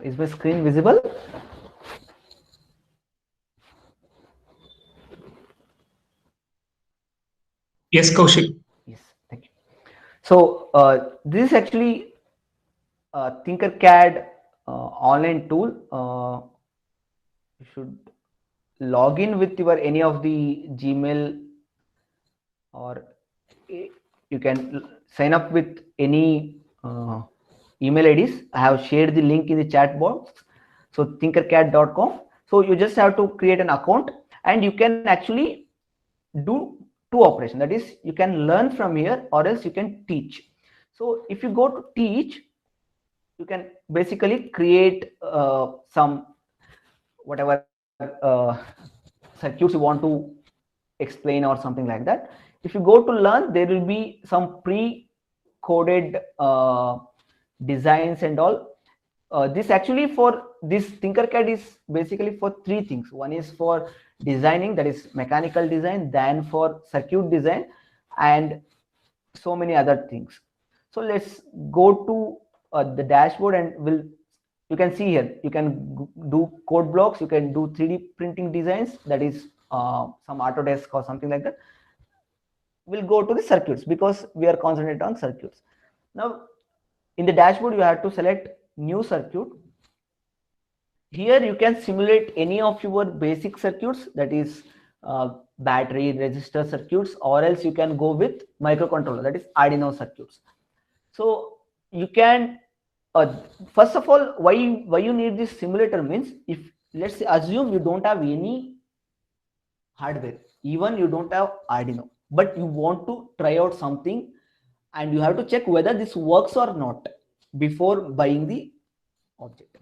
Is my screen visible? Yes, Kaushik. Yes, thank you. So this is actually Tinkercad online tool, you should log in with your any of the Gmail, or you can sign up with any email IDs. I have shared the link in the chat box. So tinkercad.com. So you just have to create an account, and you can actually do two operations. That is, you can learn from here, or else you can teach. So if you go to teach, you can basically create some whatever circuits you want to explain or something like that. If you go to learn, there will be some pre-coded designs and all. This actually, for this Tinkercad is basically for three things. One is for designing, that is mechanical design, then for circuit design, and so many other things. So let's go to the dashboard, and you can see here, you can do code blocks, you can do 3D printing designs, that is some Autodesk or something like that. We'll go to the circuits because we are concentrated on circuits. Now in the dashboard, you have to select new circuit. Here you can simulate any of your basic circuits, that is battery, resistor circuits, or else you can go with microcontroller, that is Arduino circuits. So you can first of all, why you need this simulator means, if let's say assume you don't have any hardware, even you don't have Arduino, but you want to try out something, and you have to check whether this works or not before buying the object.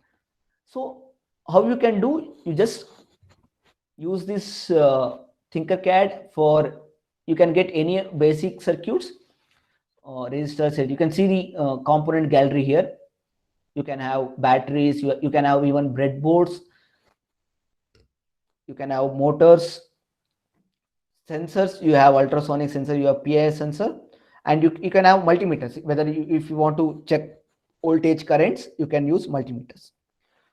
So how you can do, you just use this Tinkercad for, you can get any basic circuits, resistors. You can see the component gallery here. You can have batteries, you can have even breadboards, you can have motors, sensors, you have ultrasonic sensor, you have PIS sensor, and you can have multimeters. Whether if you want to check voltage, currents, you can use multimeters.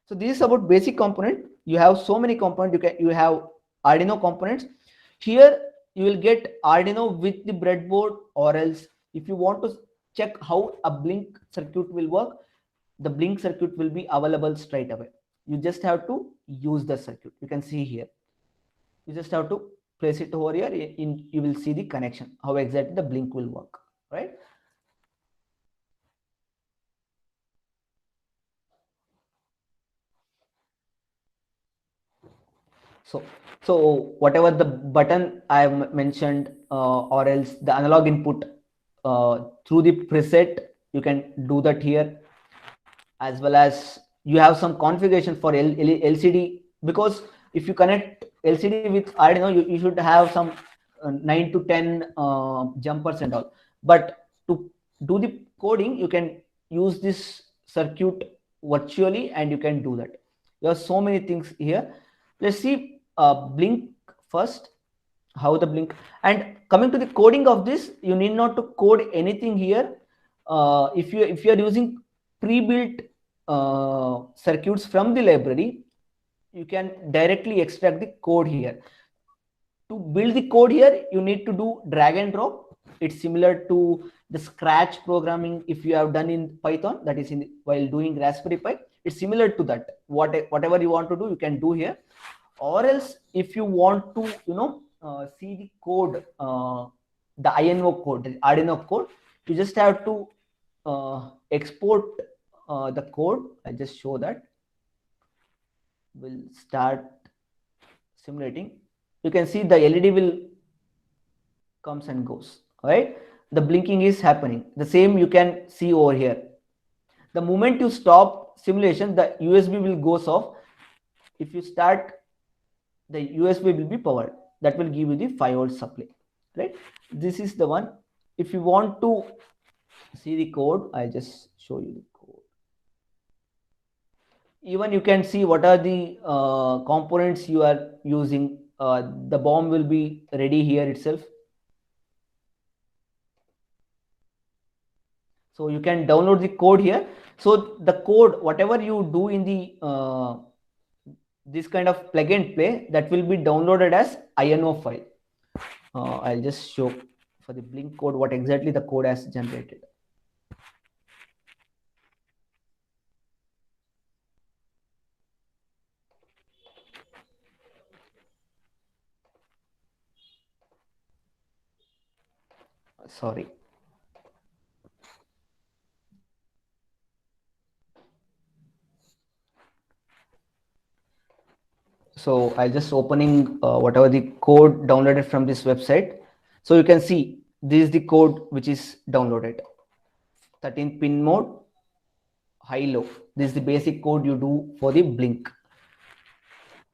So this is about basic component. You have so many components. You have Arduino components. Here you will get Arduino with the breadboard, or else if you want to check how a blink circuit will work, the blink circuit will be available straight away. You just have to use the circuit. You can see here. You just have to place it over here. You will see the connection, how exactly the blink will work, right? So whatever the button I have mentioned, or else the analog input through the preset, you can do that here, as well as you have some configuration for LCD, because if you connect LCD with Arduino, you should have some 9 to 10 jumpers and all. But to do the coding, you can use this circuit virtually, and you can do that. There are so many things here. Let's see blink first, how the blink. And coming to the coding of this, you need not to code anything here. If you are using pre-built circuits from the library, you can directly extract the code here. To build the code here, you need to do drag and drop. It's similar to the Scratch programming if you have done in Python, that is while doing Raspberry Pi. It's similar to that. Whatever you want to do, you can do here. Or else, if you want to, see the code, the INO code, the Arduino code, you just have to export the code. I'll just show that. We'll start simulating. You can see the LED will comes and goes, right? The blinking is happening. The same you can see over here. The moment you stop simulation, the USB will goes off. If you start, the USB will be powered. That will give you the 5 volt supply, right? This is the one. If you want to see the code, I'll just show you the code. Even you can see what are the components you are using. The BOM will be ready here itself. So you can download the code here. So the code, whatever you do in the this kind of plug and play, that will be downloaded as INO file. I'll just show for the blink code what exactly the code has generated. sorry. So I'll just opening whatever the code downloaded from this website. So you can see this is the code which is downloaded. 13 pin mode, high low. This is the basic code you do for the blink.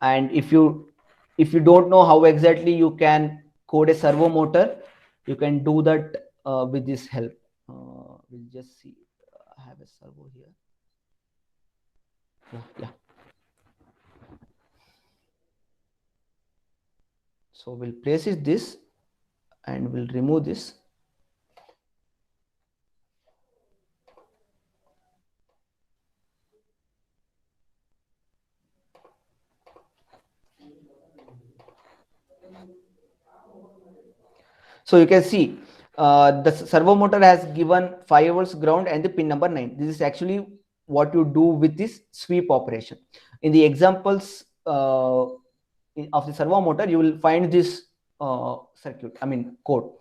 And if you don't know how exactly you can code a servo motor, you can do that with this help. We'll just see. I have a servo here. Yeah. So we'll place it this and we'll remove this. So you can see the servo motor has given 5 volts ground and the pin number 9. This is actually what you do with this sweep operation. In the examples of the servo motor, you will find this code.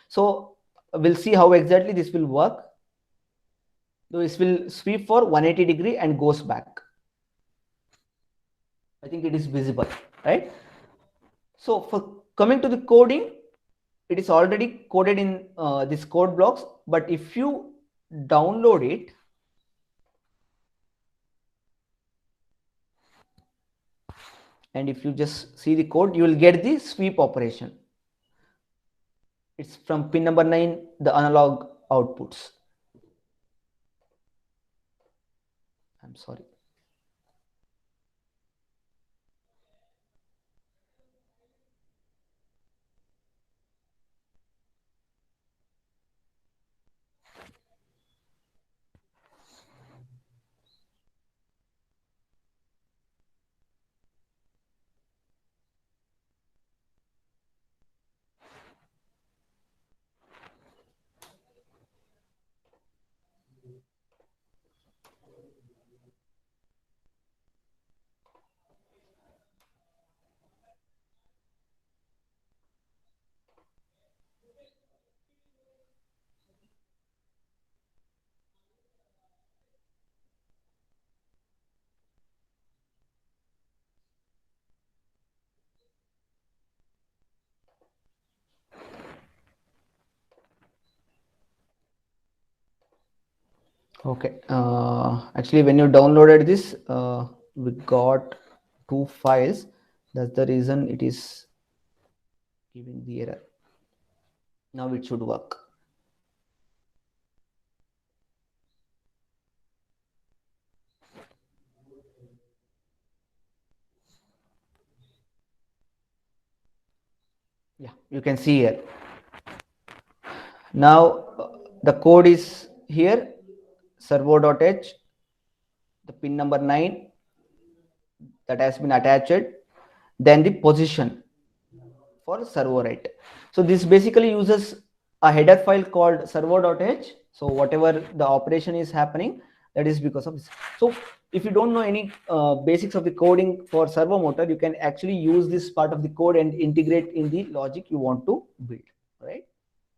So we'll see how exactly this will work. So this will sweep for 180 degree and goes back. I think it is visible, right? So for coming to the coding, it is already coded in this code blocks, but if you download it, and if you just see the code, you will get the sweep operation. It's from pin number 9, the analog outputs. I'm sorry. Okay. Actually, when you downloaded this, we got 2 files. That's the reason it is giving the error. Now it should work. Yeah, you can see here. Now the code is here, servo.h, the pin number 9 that has been attached, then the position for servo write. So this basically uses a header file called servo.h. So whatever the operation is happening, that is because of this. So if you don't know any basics of the coding for servo motor, you can actually use this part of the code and integrate in the logic you want to build, right?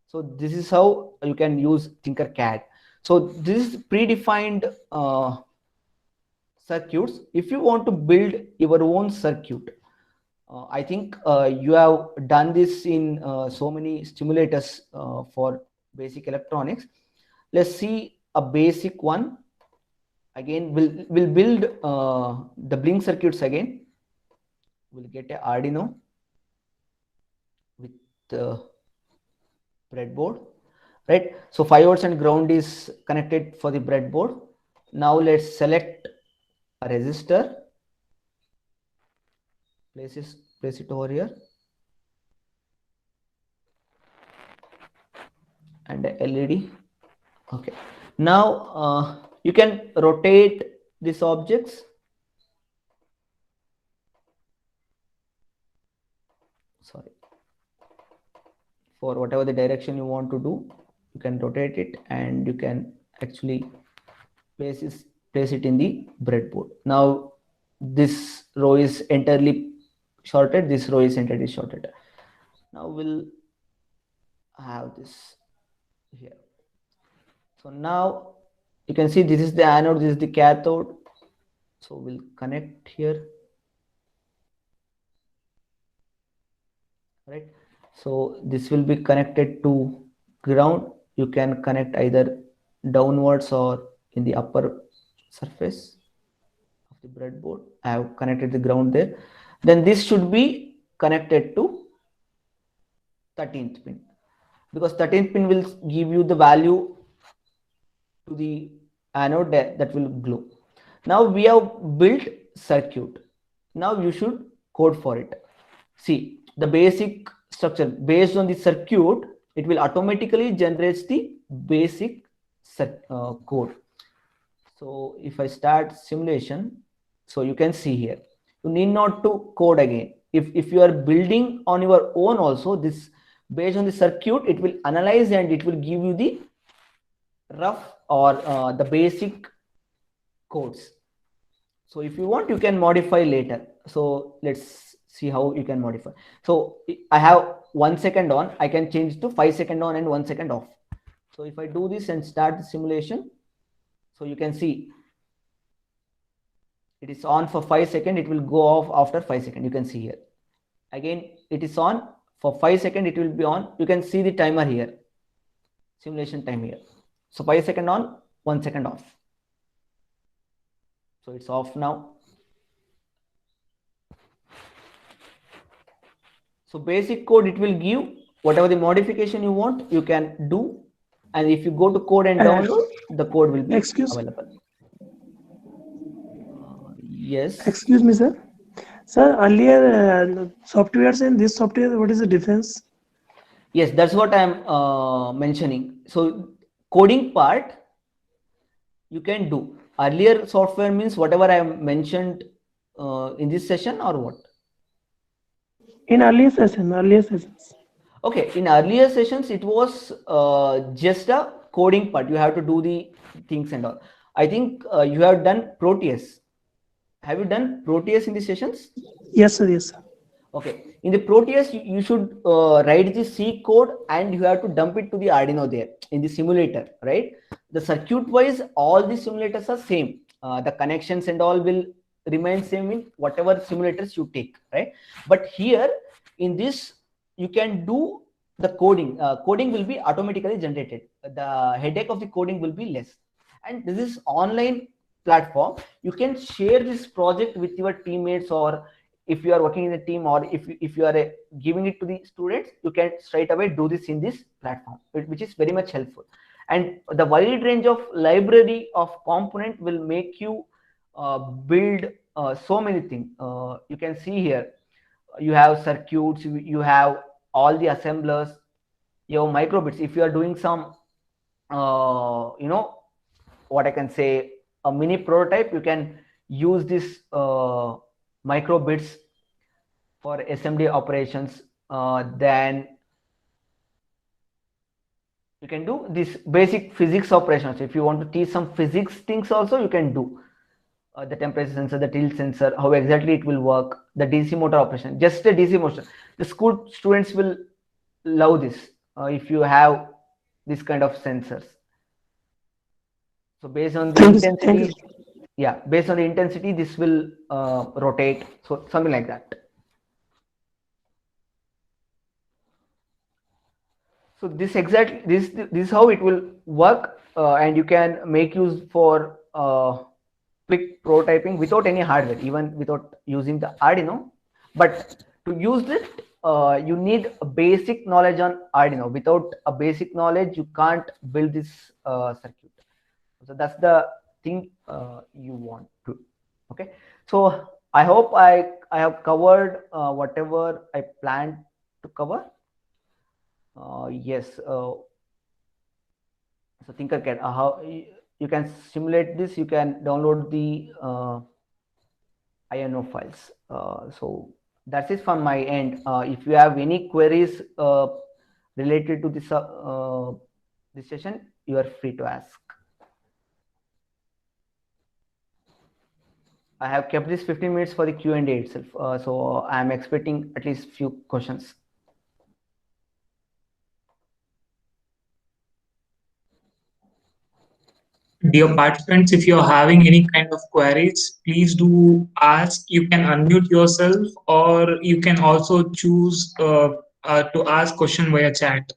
So this is how you can use Tinkercad. So this is predefined circuits. If you want to build your own circuit, I think you have done this in so many simulators for basic electronics. Let's see a basic one. Again, we'll build the blink circuits again. We'll get a Arduino with the breadboard, right? So 5 volts and ground is connected for the breadboard. Now let's select a resistor. Place it over here, and a LED. Okay. Now you can rotate these objects. Sorry. For whatever the direction you want to do, you can rotate it, and you can actually place it in the breadboard. Now this row is entirely shorted. This row is entirely shorted. Now we'll have this here. So now you can see this is the anode, this is the cathode. So we'll connect here. Right. So this will be connected to ground. You can connect either downwards or in the upper surface of the breadboard. I have connected the ground there. Then this should be connected to 13th pin, because 13th pin will give you the value to the anode that will glow. Now we have built circuit. Now you should code for it. See, the basic structure based on the circuit, it will automatically generate the basic code. So if I start simulation, so you can see here, you need not to code again. If you are building on your own also, this based on the circuit, it will analyze and it will give you the rough or the basic codes. So if you want, you can modify later. So let's see how you can modify. So I have 1 second on, I can change to 5 second on and 1 second off. So if I do this and start the simulation, so you can see it is on for 5 seconds, it will go off after 5 seconds. You can see here. Again, it is on for 5 seconds, it will be on. You can see the timer here, simulation time here. So 5 seconds on, 1 second off. So it's off now. So basic code, it will give whatever the modification you want, you can do. And if you go to code and download, the code will be available. Yes. Excuse me, sir. Sir, earlier softwares and this software, what is the difference? Yes, that's what I'm mentioning. So coding part, you can do. Earlier software means whatever I mentioned in this session, or what? In earlier sessions. Okay, in earlier sessions, it was just a coding part. You have to do the things and all. I think you have done Proteus. Have you done Proteus in the sessions? Yes, sir. Yes, sir. Okay. In the Proteus, you should write the C code and you have to dump it to the Arduino there in the simulator, right? The circuit wise, all the simulators are same. The connections and all will remain same in whatever simulators you take, right? But here in this, you can do the coding. Coding will be automatically generated. The headache of the coding will be less. And this is online platform. You can share this project with your teammates, or if you are working in a team, or if you are giving it to the students, you can straight away do this in this platform, which is very much helpful. And the wide range of library of component will make you build so many things. You can see here, you have circuits, you have all the assemblers, you have microbits. If you are doing some you know what I can say, a mini prototype, you can use this microbits for assembly operations. Then you can do this basic physics operations. If you want to teach some physics things also, you can do the temperature sensor, the tilt sensor, how exactly it will work, the DC motor operation, just a DC motor. The school students will love this if you have this kind of sensors. So based on the intensity, yeah, based on the intensity, this will rotate. So something like that. So this is how it will work, and you can make use for quick prototyping without any hardware, even without using the Arduino. But to use it, you need a basic knowledge on Arduino. Without a basic knowledge, you can't build this circuit. So that's the thing you want to. Okay. So I hope I have covered whatever I planned to cover. Yes. So Tinkercad, how you can simulate this? You can download the INO files. So that's it from my end. If you have any queries related to this session, you are free to ask. I have kept this 15 minutes for the Q&A itself. So I'm expecting at least few questions. Dear participants, if you're having any kind of queries, please do ask. You can unmute yourself, or you can also choose to ask question via chat.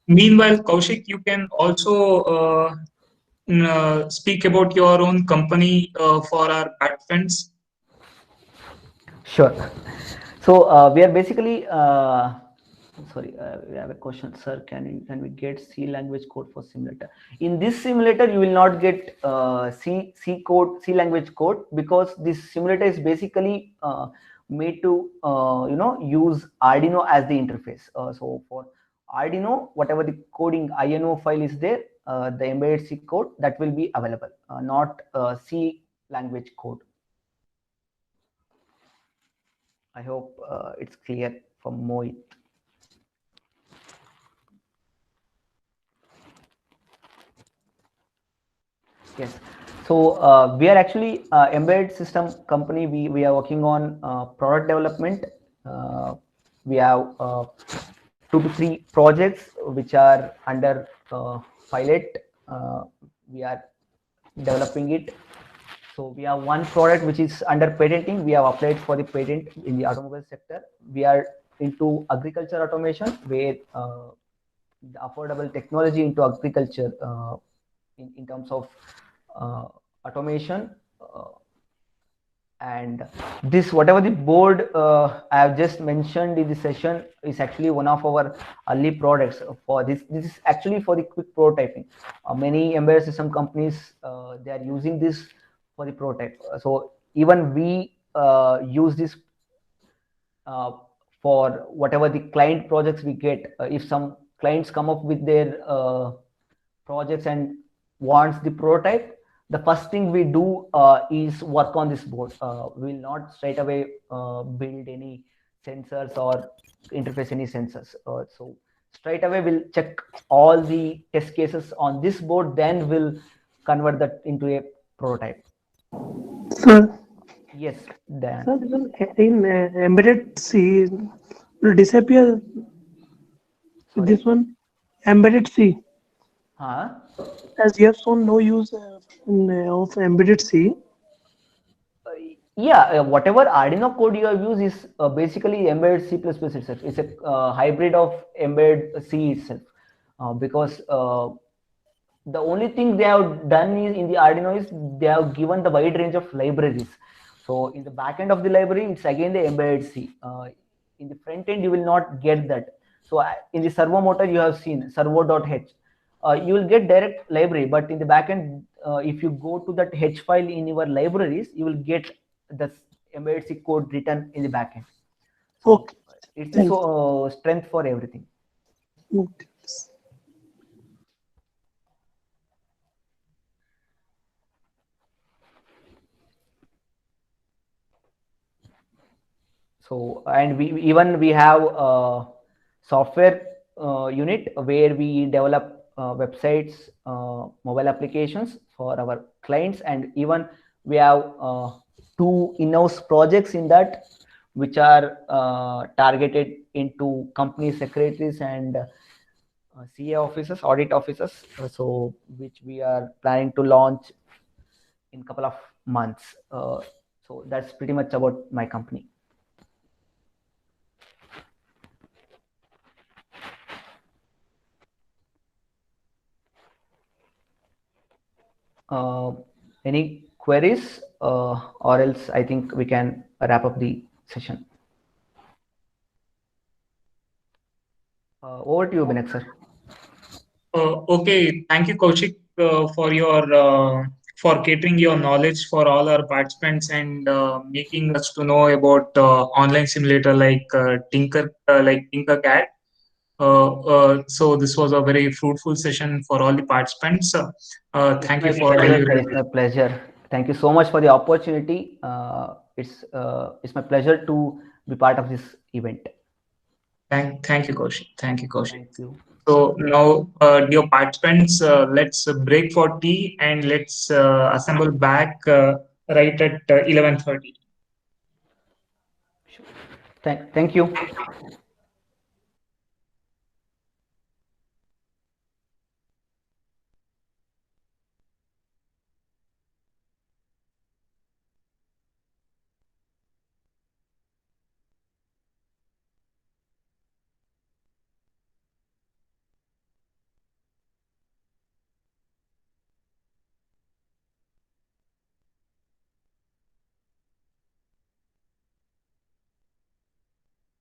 Meanwhile, Kaushik, you can also speak about your own company for our participants. Sure. So we are basically sorry, we have a question, sir. Can we get C language code for simulator? In this simulator, you will not get C language code, because this simulator is basically made to use Arduino as the interface. So for Arduino, whatever the coding INO file is there, the embedded C code that will be available, not C language code. I hope it's clear from Mohit. Yes. So we are actually embedded system company. We are working on product development. We have 2 to 3 projects which are under pilot. We are developing it. So we have one product which is under patenting. We have applied for the patent in the automobile sector. We are into agriculture automation, where the affordable technology into agriculture in terms of automation. And this, whatever the board I have just mentioned in the session, is actually one of our early products for this. This is actually for the quick prototyping. Many embedded system companies, they are using this for the prototype. So even we use this for whatever the client projects we get. If some clients come up with their projects and wants the prototype, the first thing we do is work on this board. We will not straight away build any sensors or interface any sensors. So straight away we'll check all the test cases on this board, then we'll convert that into a prototype. Sir, Yes, Dan. sir, in embedded C will disappear. Sorry? This one, embedded C, Huh? as you have shown no use of embedded C. Yeah, whatever Arduino code you have used is basically embedded C++ itself. It's a hybrid of embedded C itself, because the only thing they have done is in the Arduino is they have given the wide range of libraries. So in the back end of the library, it's again the embedded C. In the front end, you will not get that. So in the servo motor, you have seen servo.h. You will get direct library, but in the back end, if you go to that H file in your libraries, you will get the embedded C code written in the back end. So Okay. it's Thanks. so strength for everything. Okay. So, and we have a software unit where we develop websites, mobile applications for our clients, and even we have 2 in-house projects in that, which are targeted into company secretaries and CA offices, audit offices. So which we are planning to launch in a couple of months. So that's pretty much about my company. Any queries, or else I think we can wrap up the session. Over to you, Binak sir. Okay, thank you, Kaushik, for your for catering your knowledge for all our participants and making us to know about online simulator like Tinkercad. So this was a very fruitful session for all the participants. Thank you for all your. It's my pleasure. Thank you so much for the opportunity. It's my pleasure to be part of this event. Thank you, Kaushik. Thank you, Kaushik. Thank you. So now, dear participants, let's break for tea and let's assemble back right at 11:30. Thank you.